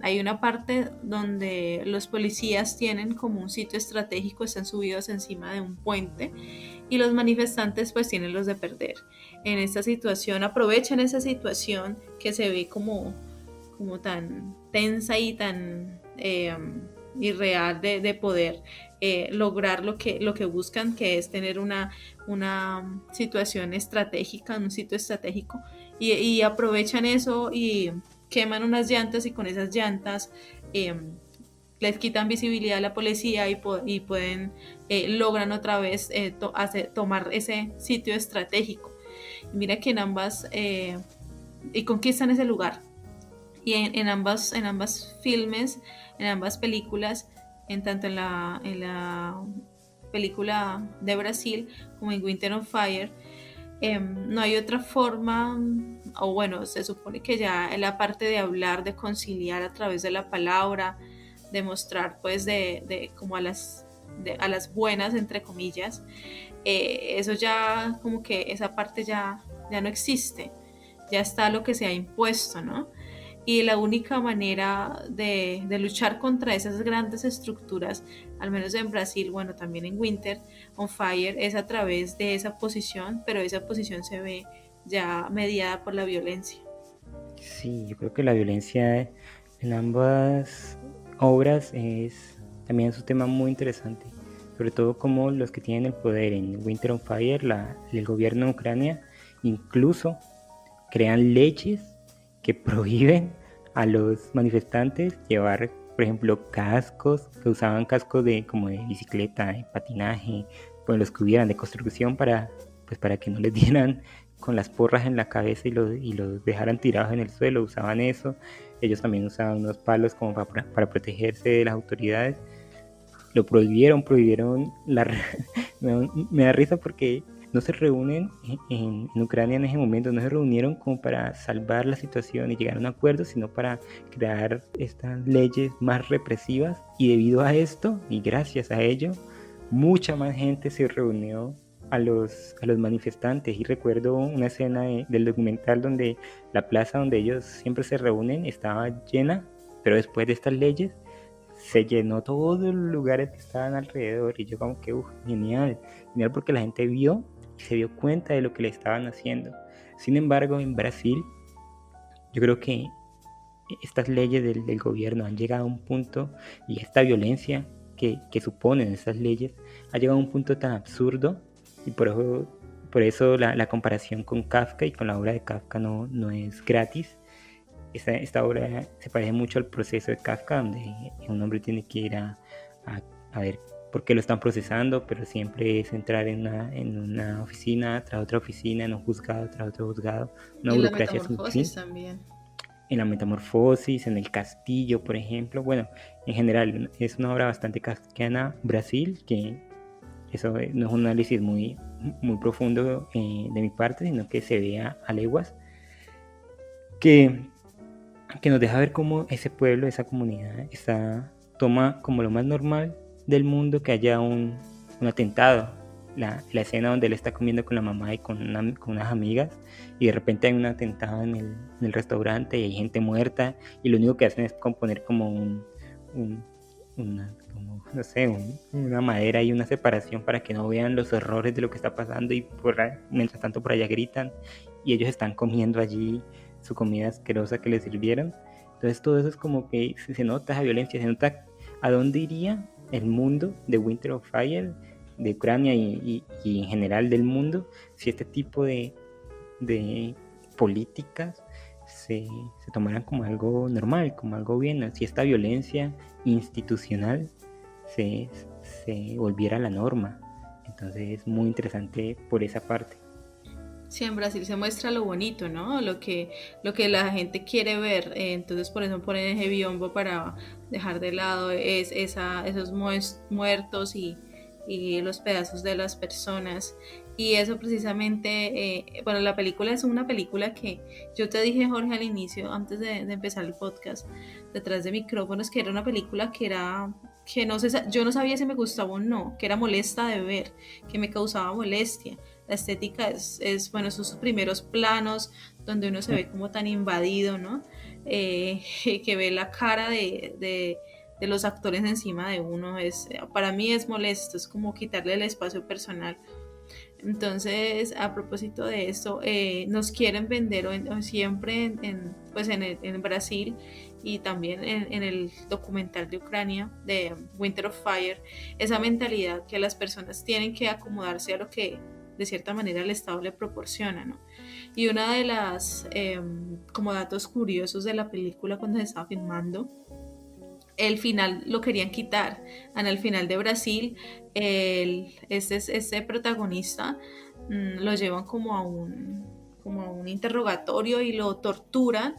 Hay una parte donde los policías tienen como un sitio estratégico, están subidos encima de un puente, y los manifestantes pues tienen los de perder. En esta situación aprovechan esa situación que se ve como tan tensa y tan irreal de poder lograr lo que buscan, que es tener una situación estratégica, un sitio estratégico, y aprovechan eso y queman unas llantas, y con esas llantas les quitan visibilidad a la policía y pueden logran otra vez tomar ese sitio estratégico. Y mira que en ambas y conquistan ese lugar, y en ambas filmes, en ambas películas, tanto en la película de Brasil como en Winter on Fire, no hay otra forma, o bueno, se supone que ya en la parte de hablar, de conciliar a través de la palabra, de mostrar pues de como a las buenas, entre comillas, eso ya como que esa parte ya no existe, ya está lo que se ha impuesto, ¿no? Y la única manera de luchar contra esas grandes estructuras, al menos en Brasil, bueno, también en Winter on Fire, es a través de esa posición, pero esa posición se ve ya mediada por la violencia. Sí, yo creo que la violencia en ambas obras también es un tema muy interesante, sobre todo como los que tienen el poder en Winter on Fire, el gobierno de Ucrania, incluso crean leyes que prohíben a los manifestantes llevar, por ejemplo, cascos, que usaban cascos como de bicicleta, de patinaje, pues los que hubieran de construcción para que no les dieran con las porras en la cabeza y los dejaran tirados en el suelo. Usaban eso. Ellos también usaban unos palos como para protegerse de las autoridades. Lo prohibieron me da risa porque no se reúnen en Ucrania en ese momento, no se reunieron como para salvar la situación y llegar a un acuerdo, sino para crear estas leyes más represivas, y debido a esto y gracias a ello, mucha más gente se reunió a los manifestantes. Y recuerdo una escena del documental donde la plaza donde ellos siempre se reúnen estaba llena, pero después de estas leyes se llenó todos los lugares que estaban alrededor, y yo como que, genial, genial, porque la gente vio y se dio cuenta de lo que le estaban haciendo. Sin embargo, en Brasil, yo creo que estas leyes del gobierno han llegado a un punto, y esta violencia que suponen estas leyes ha llegado a un punto tan absurdo, y por eso la comparación con Kafka y con la obra de Kafka no es gratis. Esta obra se parece mucho al proceso de Kafka, donde un hombre tiene que ir a ver por qué lo están procesando, pero siempre es entrar en una oficina tras otra oficina, en un juzgado tras otro juzgado, una burocracia sin fin. Metamorfosis también. En la Metamorfosis, en El Castillo, por ejemplo. Bueno, en general es una obra bastante kafkiana. Brasil, que eso no es un análisis muy profundo de mi parte, sino que se vea a leguas, que nos deja ver cómo ese pueblo, esa comunidad, toma como lo más normal del mundo que haya un atentado. La escena donde él está comiendo con la mamá y con unas amigas, y de repente hay un atentado en el restaurante y hay gente muerta, y lo único que hacen es componer como una madera y una separación para que no vean los horrores de lo que está pasando, y mientras tanto por allá gritan, y ellos están comiendo allí su comida asquerosa que les sirvieron. Entonces todo eso es como que se nota esa violencia, se nota a dónde iría el mundo de Winter of Fire, de Ucrania y en general del mundo, si este tipo de políticas se tomaran como algo normal, como algo bien, si esta violencia institucional se volviera la norma. Entonces es muy interesante por esa parte. Sí, en Brasil se muestra lo bonito, ¿no? Lo que la gente quiere ver. Entonces por eso ponen ese biombo para dejar de lado esos muertos y los pedazos de las personas. Y eso precisamente, bueno, la película es una película que yo te dije, Jorge, al inicio, antes de empezar el podcast, detrás de micrófonos, que era una película que yo no sabía si me gustaba o no, que era molesta de ver, que me causaba molestia. La estética es bueno, sus primeros planos donde uno se ve como tan invadido, ¿no? Que ve la cara de los actores encima de uno, para mí es molesto, es como quitarle el espacio personal. Entonces, a propósito de esto, nos quieren vender siempre en Brasil, y también en el documental de Ucrania, de Winter of Fire, esa mentalidad que las personas tienen que acomodarse a lo que de cierta manera el Estado le proporciona, ¿no? Y una de las como datos curiosos de la película cuando se estaba filmando, el final lo querían quitar. En el final de Brasil, este protagonista lo llevan como a un interrogatorio y lo torturan,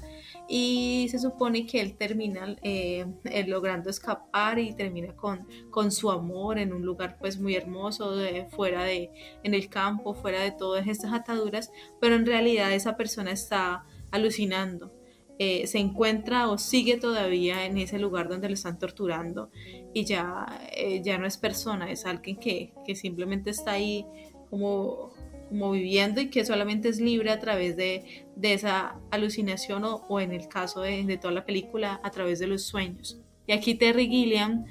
y se supone que él termina logrando escapar y termina con su amor en un lugar pues muy hermoso, en el campo, fuera de todas estas ataduras, pero en realidad esa persona está alucinando. Se encuentra o sigue todavía en ese lugar donde lo están torturando, y ya no es persona, es alguien que simplemente está ahí como viviendo, y que solamente es libre a través de esa alucinación, o en el caso de toda la película, a través de los sueños. Y aquí Terry Gilliam,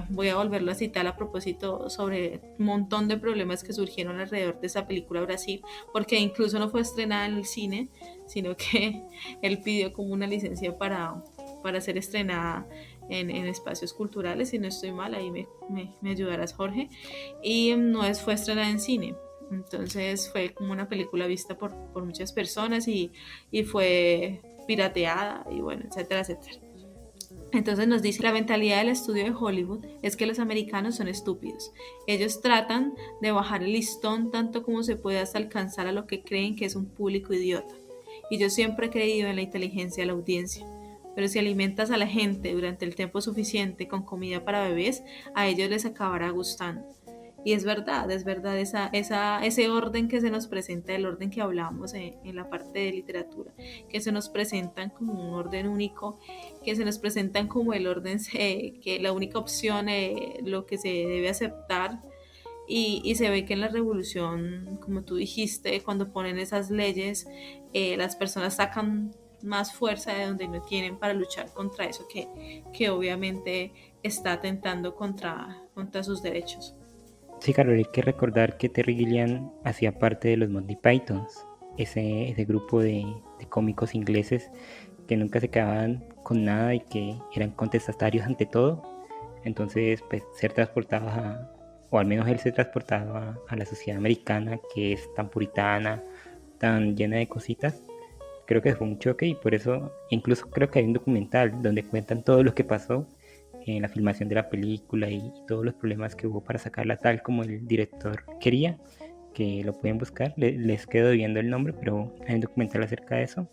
voy a volverlo a citar a propósito sobre un montón de problemas que surgieron alrededor de esa película Brasil, porque incluso no fue estrenada en el cine, sino que él pidió como una licencia para ser estrenada en espacios culturales, si no estoy mal, ahí me ayudarás, Jorge, y fue estrenada en cine. Entonces fue como una película vista por muchas personas, y fue pirateada, y bueno, etcétera, etcétera. Entonces nos dice: la mentalidad del estudio de Hollywood es que los americanos son estúpidos. Ellos tratan de bajar el listón tanto como se puede hasta alcanzar a lo que creen que es un público idiota. Y yo siempre he creído en la inteligencia de la audiencia. Pero si alimentas a la gente durante el tiempo suficiente con comida para bebés, a ellos les acabará gustando. Y es verdad, ese orden que se nos presenta, el orden que hablamos en la parte de literatura, que se nos presentan como un orden único, que se nos presentan como el orden, que la única opción, lo que se debe aceptar. Y se ve que en la revolución, como tú dijiste, cuando ponen esas leyes, las personas sacan más fuerza de donde no tienen para luchar contra eso que obviamente está atentando contra sus derechos. Sí, Carol, hay que recordar que Terry Gilliam hacía parte de los Monty Pythons, ese grupo de cómicos ingleses que nunca se quedaban con nada y que eran contestatarios ante todo. Entonces, pues ser transportados o al menos él se transportaba a la sociedad americana, que es tan puritana, tan llena de cositas. Creo que fue un choque y por eso incluso creo que hay un documental donde cuentan todo lo que pasó en la filmación de la película y todos los problemas que hubo para sacarla tal como el director quería, que lo pueden buscar. Les quedo viendo el nombre, pero hay un documental acerca de eso.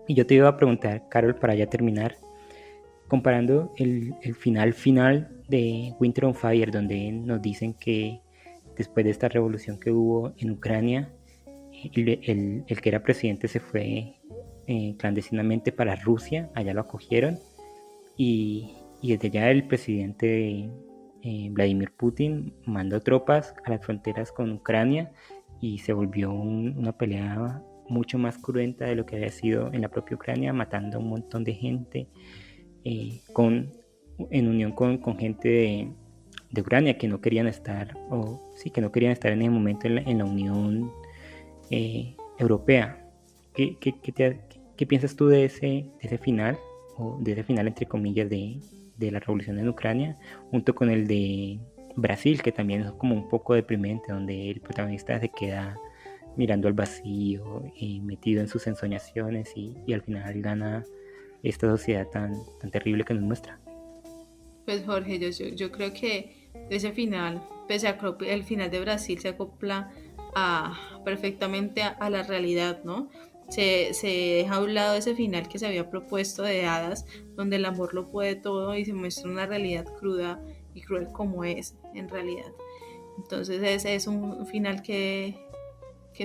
Y yo te iba a preguntar, Carol, para ya terminar, comparando el final de Winter on Fire, donde nos dicen que después de esta revolución que hubo en Ucrania, el que era presidente se fue clandestinamente para Rusia, allá lo acogieron, y desde allá el presidente Vladimir Putin mandó tropas a las fronteras con Ucrania y se volvió una pelea mucho más cruenta de lo que había sido en la propia Ucrania, matando a un montón de gente, en unión con gente de Ucrania que no querían estar, que no querían estar en ese momento en la Unión Europea. ¿Qué piensas tú de ese final, o de ese final entre comillas de la revolución en Ucrania, junto con el de Brasil, que también es como un poco deprimente, donde el protagonista se queda mirando al vacío, metido en sus ensoñaciones y al final gana esta sociedad tan terrible que nos muestra? Pues Jorge, yo creo que ese final, pese a que el final de Brasil se acopla perfectamente a la realidad, ¿no? Se deja a un lado ese final que se había propuesto de hadas, donde el amor lo puede todo y se muestra una realidad cruda y cruel como es en realidad. Entonces ese es un final que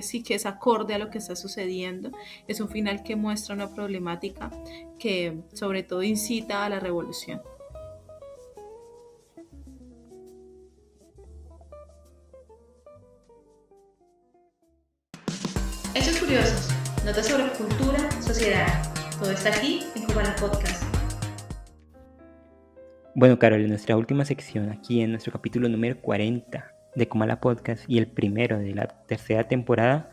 sí que es acorde a lo que está sucediendo, es un final que muestra una problemática que sobre todo incita a la revolución. Hechos curiosos, notas sobre cultura, sociedad. Todo está aquí en Cubana Podcast. Bueno, Carol, en nuestra última sección, aquí en nuestro capítulo número 40 de Comala Podcast y el primero de la tercera temporada,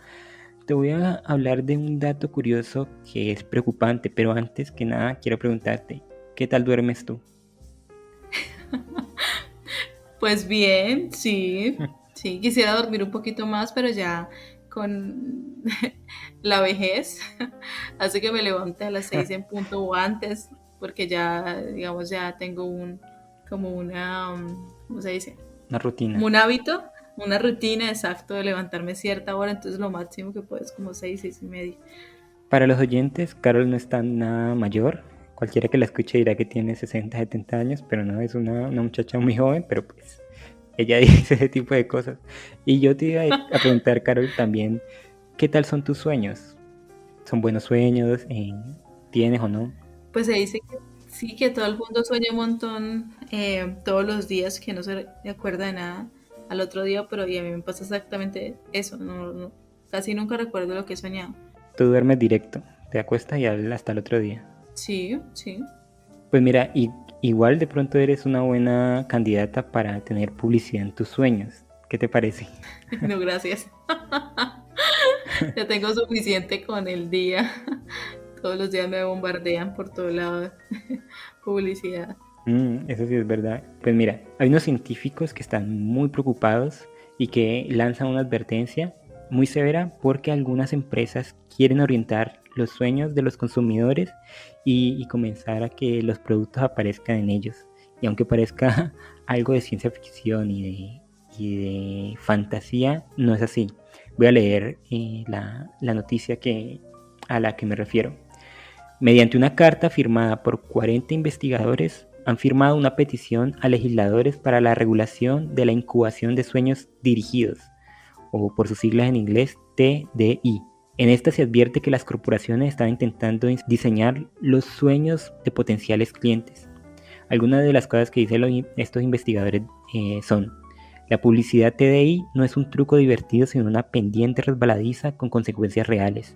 te voy a hablar de un dato curioso que es preocupante, pero antes que nada quiero preguntarte, ¿qué tal duermes tú? Pues bien, sí, quisiera dormir un poquito más, pero ya con la vejez hace que me levante a las 6 en punto o antes, porque ya, digamos, ya tengo ¿cómo se dice? Una rutina. Como un hábito, una rutina, exacto, de levantarme a cierta hora, entonces lo máximo que puedo es como 6:30. Para los oyentes, Carol no está nada mayor. Cualquiera que la escuche dirá que tiene 60, 70 años, pero no, es una muchacha muy joven, pero pues ella dice ese tipo de cosas. Y yo te iba a preguntar, Carol, también, ¿qué tal son tus sueños? ¿Son buenos sueños? ¿Tienes o no? Pues se dice que sí, que todo el mundo sueña un montón todos los días, que no se acuerda de nada al otro día, pero y a mí me pasa exactamente eso, no, casi nunca recuerdo lo que he soñado. Tú duermes directo, te acuestas y hasta el otro día. Sí. Pues mira, igual de pronto eres una buena candidata para tener publicidad en tus sueños. ¿Qué te parece? No, gracias. Ya tengo suficiente con el día. Todos los días me bombardean por todo lado publicidad. Eso sí es verdad. Pues mira, hay unos científicos que están muy preocupados y que lanzan una advertencia muy severa porque algunas empresas quieren orientar los sueños de los consumidores y comenzar a que los productos aparezcan en ellos. Y aunque parezca algo de ciencia ficción y de fantasía, no es así. Voy a leer la noticia a la que me refiero. Mediante una carta firmada por 40 investigadores, han firmado una petición a legisladores para la regulación de la incubación de sueños dirigidos, o por sus siglas en inglés TDI. En esta se advierte que las corporaciones están intentando diseñar los sueños de potenciales clientes. Algunas de las cosas que dicen estos investigadores son: la publicidad TDI no es un truco divertido, sino una pendiente resbaladiza con consecuencias reales.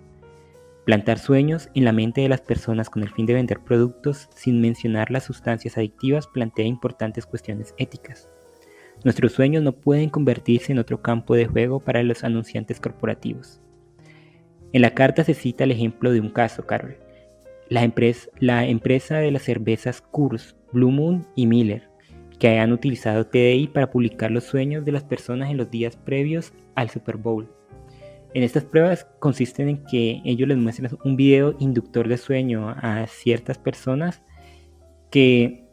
Plantar sueños en la mente de las personas con el fin de vender productos sin mencionar las sustancias adictivas plantea importantes cuestiones éticas. Nuestros sueños no pueden convertirse en otro campo de juego para los anunciantes corporativos. En la carta se cita el ejemplo de un caso, Carol. La empresa de las cervezas Coors, Blue Moon y Miller, que han utilizado TDI para publicar los sueños de las personas en los días previos al Super Bowl. En estas pruebas consisten en que ellos les muestran un video inductor de sueño a ciertas personas que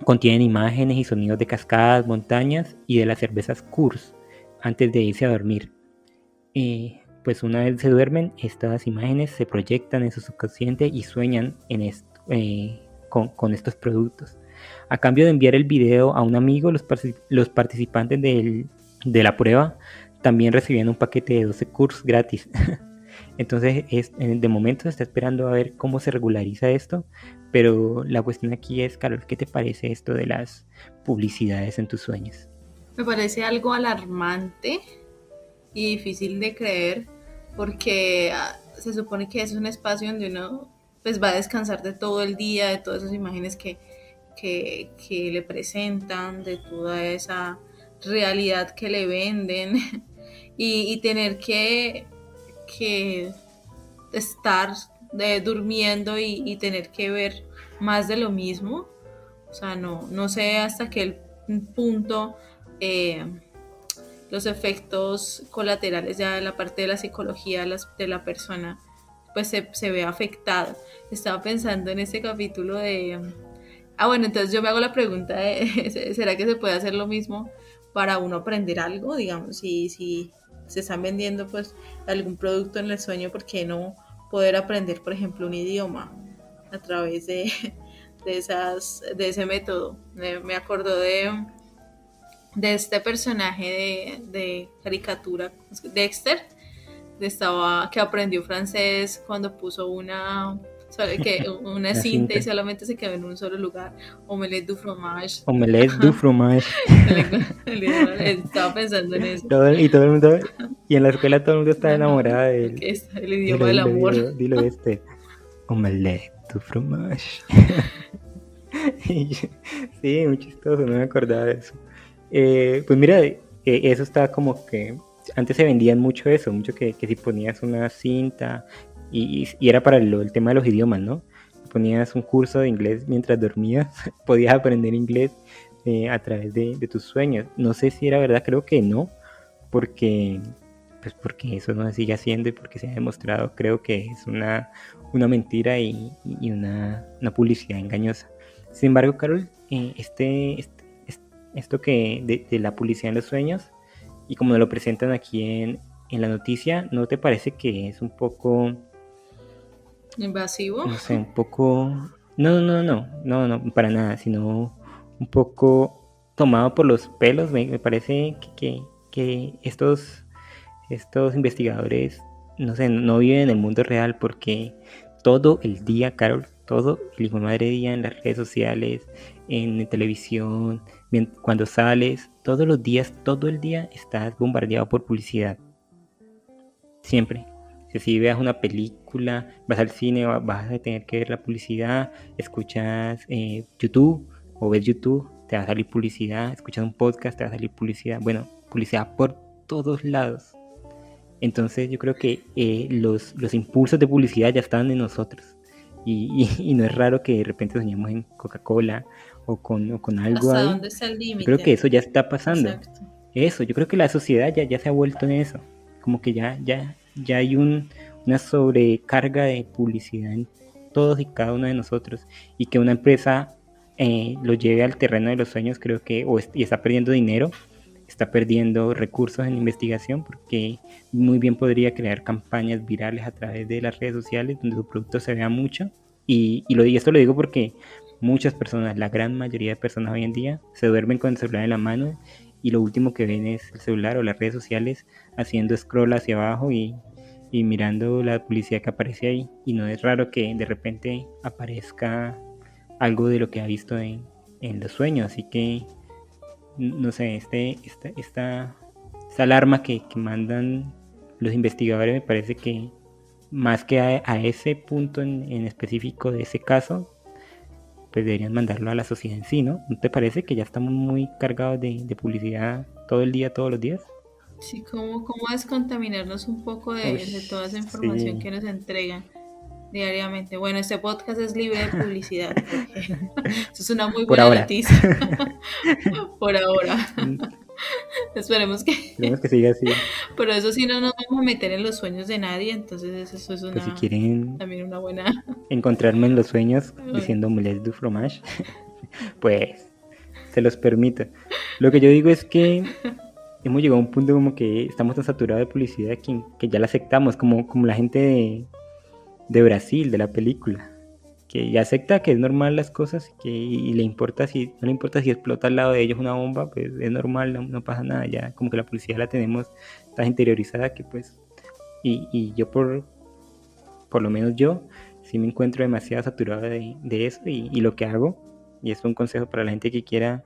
contienen imágenes y sonidos de cascadas, montañas y de las cervezas Coors antes de irse a dormir. Pues una vez se duermen, estas imágenes se proyectan en su subconsciente y sueñan con estos productos. A cambio de enviar el video a un amigo, los participantes de la prueba también recibían un paquete de 12 Coors gratis. Entonces, de momento se está esperando a ver cómo se regulariza esto, pero la cuestión aquí es, Carol, ¿qué te parece esto de las publicidades en tus sueños? Me parece algo alarmante y difícil de creer, porque se supone que es un espacio donde uno pues va a descansar de todo el día, de todas esas imágenes que le presentan, de toda esa realidad que le venden y tener que estar durmiendo y tener que ver más de lo mismo. O sea, no sé hasta qué punto los efectos colaterales ya de la parte de la psicología de la persona pues se ve afectado. Estaba pensando en este capítulo de... bueno, entonces yo me hago la pregunta de ¿será que se puede hacer lo mismo para uno aprender algo? Digamos, si se están vendiendo pues algún producto en el sueño, ¿por qué no poder aprender, por ejemplo, un idioma a través de ese método? Me acuerdo de este personaje de caricatura, Dexter, que aprendió francés cuando puso una cinta y solamente se quedó en un solo lugar. Omelette du fromage. Omelette du fromage. Estaba pensando en eso. Todo el mundo, y en la escuela todo el mundo está enamorado del el idioma del amor. Dilo Omelette du fromage. Sí, muy chistoso, no me acordaba de eso. Pues mira, eso está como que antes se vendían mucho eso, mucho que si ponías una cinta y era para el tema de los idiomas, ¿no? Ponías un curso de inglés mientras dormías, podías aprender inglés a través de tus sueños. No sé si era verdad, creo que no, porque eso no se sigue haciendo y porque se ha demostrado, creo que es una mentira y una publicidad engañosa. Sin embargo, Carol, esto que de la publicidad en los sueños, y como lo presentan aquí en la noticia, ¿no te parece que es un poco invasivo? No sé, un poco... No, para nada, sino un poco tomado por los pelos. Me parece que estos investigadores, no sé, no viven en el mundo real, porque todo el día, Carol, todo el hijo de madre día en las redes sociales, en televisión, cuando sales, todos los días, todo el día estás bombardeado por publicidad. Siempre. Si veas una película, vas al cine, vas a tener que ver la publicidad, escuchas YouTube o ves YouTube, te va a salir publicidad, escuchas un podcast, te va a salir publicidad. Bueno, publicidad por todos lados. Entonces yo creo que los impulsos de publicidad ya están en nosotros. Y no es raro que de repente soñemos en Coca-Cola o con algo. ¿Hasta dónde está el límite? Yo creo que eso ya está pasando. Exacto. Eso, yo creo que la sociedad ya se ha vuelto en eso. Como que ya hay una sobrecarga de publicidad en todos y cada uno de nosotros. Y que una empresa lo lleve al terreno de los sueños, creo que y está perdiendo dinero, está perdiendo recursos en investigación, porque muy bien podría crear campañas virales a través de las redes sociales donde su producto se vea mucho. Y esto lo digo porque muchas personas, la gran mayoría de personas hoy en día, se duermen con el celular en la mano y lo último que ven es el celular o las redes sociales haciendo scroll hacia abajo y mirando la publicidad que aparece ahí. Y no es raro que de repente aparezca algo de lo que ha visto en los sueños. Así que, no sé, esta alarma que mandan los investigadores me parece que más que a ese punto en específico de ese caso, pues deberían mandarlo a la sociedad en sí, ¿no? ¿No te parece que ya estamos muy cargados de publicidad todo el día, todos los días? Sí, cómo descontaminarnos un poco Uy, de toda esa información sí, que nos entregan diariamente. Bueno, este podcast es libre de publicidad, Jorge. Eso es una muy por buena ahora. noticia por ahora. Esperemos Esperemos que... que siga así. Pero eso sí, no nos vamos a meter en los sueños de nadie, entonces eso es Pues si quieren también una buena... encontrarme en los sueños diciendo omelette du fromage, pues se los permito. Lo que yo digo es que hemos llegado a un punto como que estamos tan saturados de publicidad que ya la aceptamos, como la gente de Brasil, de la película, que ya acepta que es normal las cosas y le importa no le importa si explota al lado de ellos una bomba, pues es normal, no pasa nada, ya como que la publicidad la tenemos tan interiorizada que pues, y yo por lo menos yo, sí me encuentro demasiado saturado de eso y lo que hago, y es un consejo para la gente que quiera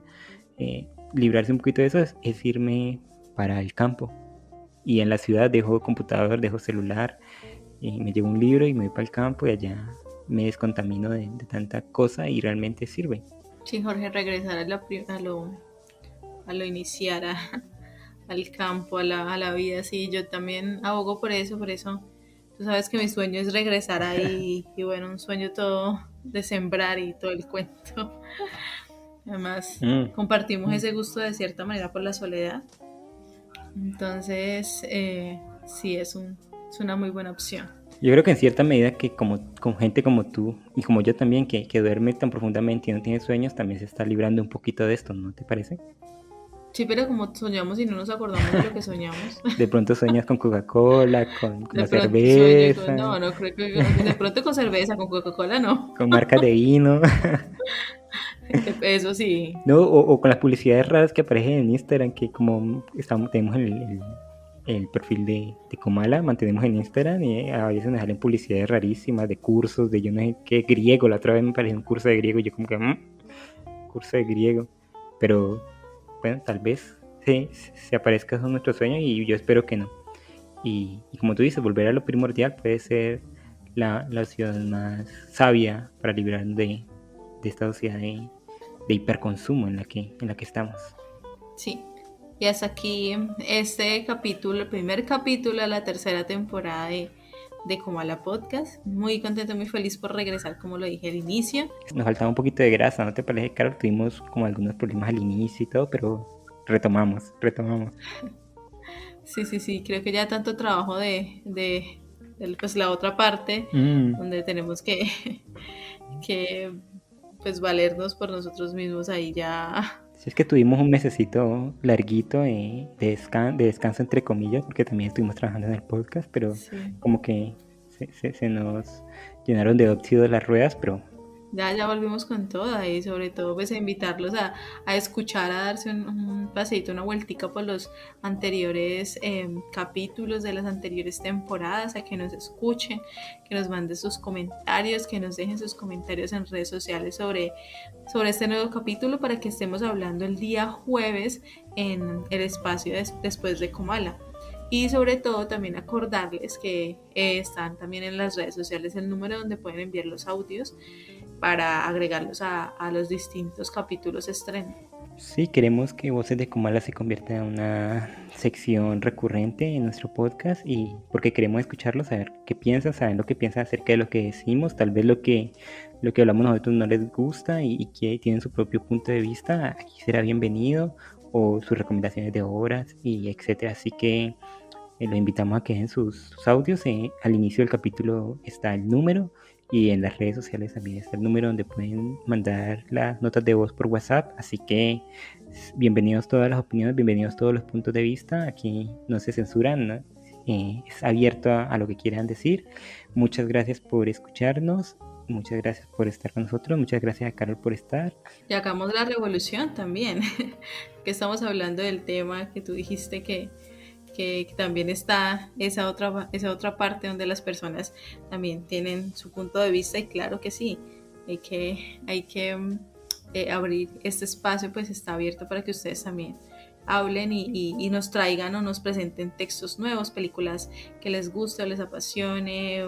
librarse un poquito de eso, es irme para el campo. Y en la ciudad dejo computador, dejo celular, y me llevo un libro y me voy para el campo y allá me descontamino de tanta cosa y realmente sirve. Sí, Jorge, regresar a lo iniciar, al campo, a la vida, sí, yo también abogo por eso, tú sabes que mi sueño es regresar ahí, y bueno, un sueño todo de sembrar y todo el cuento. Además, Mm. compartimos ese gusto de cierta manera por la soledad, entonces, sí, es una muy buena opción. Yo creo que en cierta medida que como con gente como tú y como yo también, que duerme tan profundamente y no tiene sueños, también se está librando un poquito de esto, ¿no te parece? Sí, pero como soñamos y no nos acordamos de lo que soñamos. De pronto sueñas con Coca-Cola, con De la pronto sueño con, cerveza, no creo que de pronto con cerveza, con Coca-Cola no. con marcas de vino. Eso sí. No, o con las publicidades raras que aparecen en Instagram, que como tenemos el perfil de Comala, mantenemos en Instagram y a veces nos salen publicidades rarísimas de cursos, de yo no sé qué, griego. La otra vez me pareció un curso de griego y yo como que, curso de griego. Pero bueno, tal vez se aparezca eso en nuestro sueño y yo espero que no. Y como tú dices, volver a lo primordial puede ser la opción más sabia para librarnos de esta sociedad de hiperconsumo en la que estamos. Sí. Y hasta aquí este capítulo, el primer capítulo de la tercera temporada de Comala Podcast. Muy contento, muy feliz por regresar, como lo dije al inicio. Nos faltaba un poquito de grasa, ¿no te parece, Carol? Tuvimos como algunos problemas al inicio y todo, pero retomamos. Sí, creo que ya tanto trabajo de pues la otra parte, donde tenemos que pues valernos por nosotros mismos ahí ya. Si es que tuvimos un mesecito larguito de descanso entre comillas, porque también estuvimos trabajando en el podcast, pero Sí. como que se nos llenaron de óxido las ruedas, pero Ya volvimos con toda y sobre todo pues a invitarlos a escuchar, a darse un paseíto, una vueltica por los anteriores capítulos de las anteriores temporadas, a que nos escuchen, que nos manden sus comentarios, que nos dejen sus comentarios en redes sociales sobre este nuevo capítulo para que estemos hablando el día jueves en el espacio después de Comala. Y sobre todo también acordarles que están también en las redes sociales el número donde pueden enviar los audios para agregarlos a los distintos capítulos estreno. sí, queremos que Voces de Comala se convierta en una sección recurrente en nuestro podcast y porque queremos escucharlos, saber qué piensan, saber lo que piensan acerca de lo que decimos, tal vez lo que hablamos nosotros no les gusta y que tienen su propio punto de vista, aquí será bienvenido, o sus recomendaciones de obras y etcétera. Así que los invitamos a que den sus audios. Al inicio del capítulo está el número y en las redes sociales también está el número donde pueden mandar las notas de voz por WhatsApp. Así que bienvenidos todas las opiniones, bienvenidos todos los puntos de vista. Aquí no se censuran, ¿no? Es abierto a lo que quieran decir. Muchas gracias por escucharnos Muchas gracias por estar con nosotros, muchas gracias a Carol por estar. Y hagamos la revolución también, que estamos hablando del tema que tú dijiste que también está esa otra parte donde las personas también tienen su punto de vista y claro que sí, hay que abrir este espacio, pues está abierto para que ustedes también hablen y nos traigan o nos presenten textos nuevos, películas que les guste o les apasione,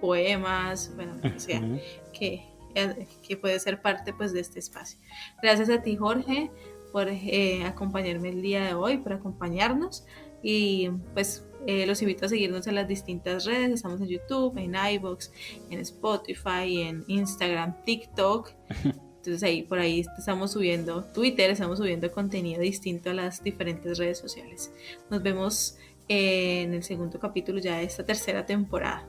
poemas, bueno, lo que sea, que puede ser parte pues de este espacio. Gracias a ti, Jorge, por acompañarme el día de hoy, por acompañarnos y pues los invito a seguirnos en las distintas redes. Estamos en YouTube, en iVoox, en Spotify, en Instagram, TikTok. Entonces por ahí estamos subiendo Twitter, estamos subiendo contenido distinto a las diferentes redes sociales. Nos vemos en el segundo capítulo ya de esta tercera temporada.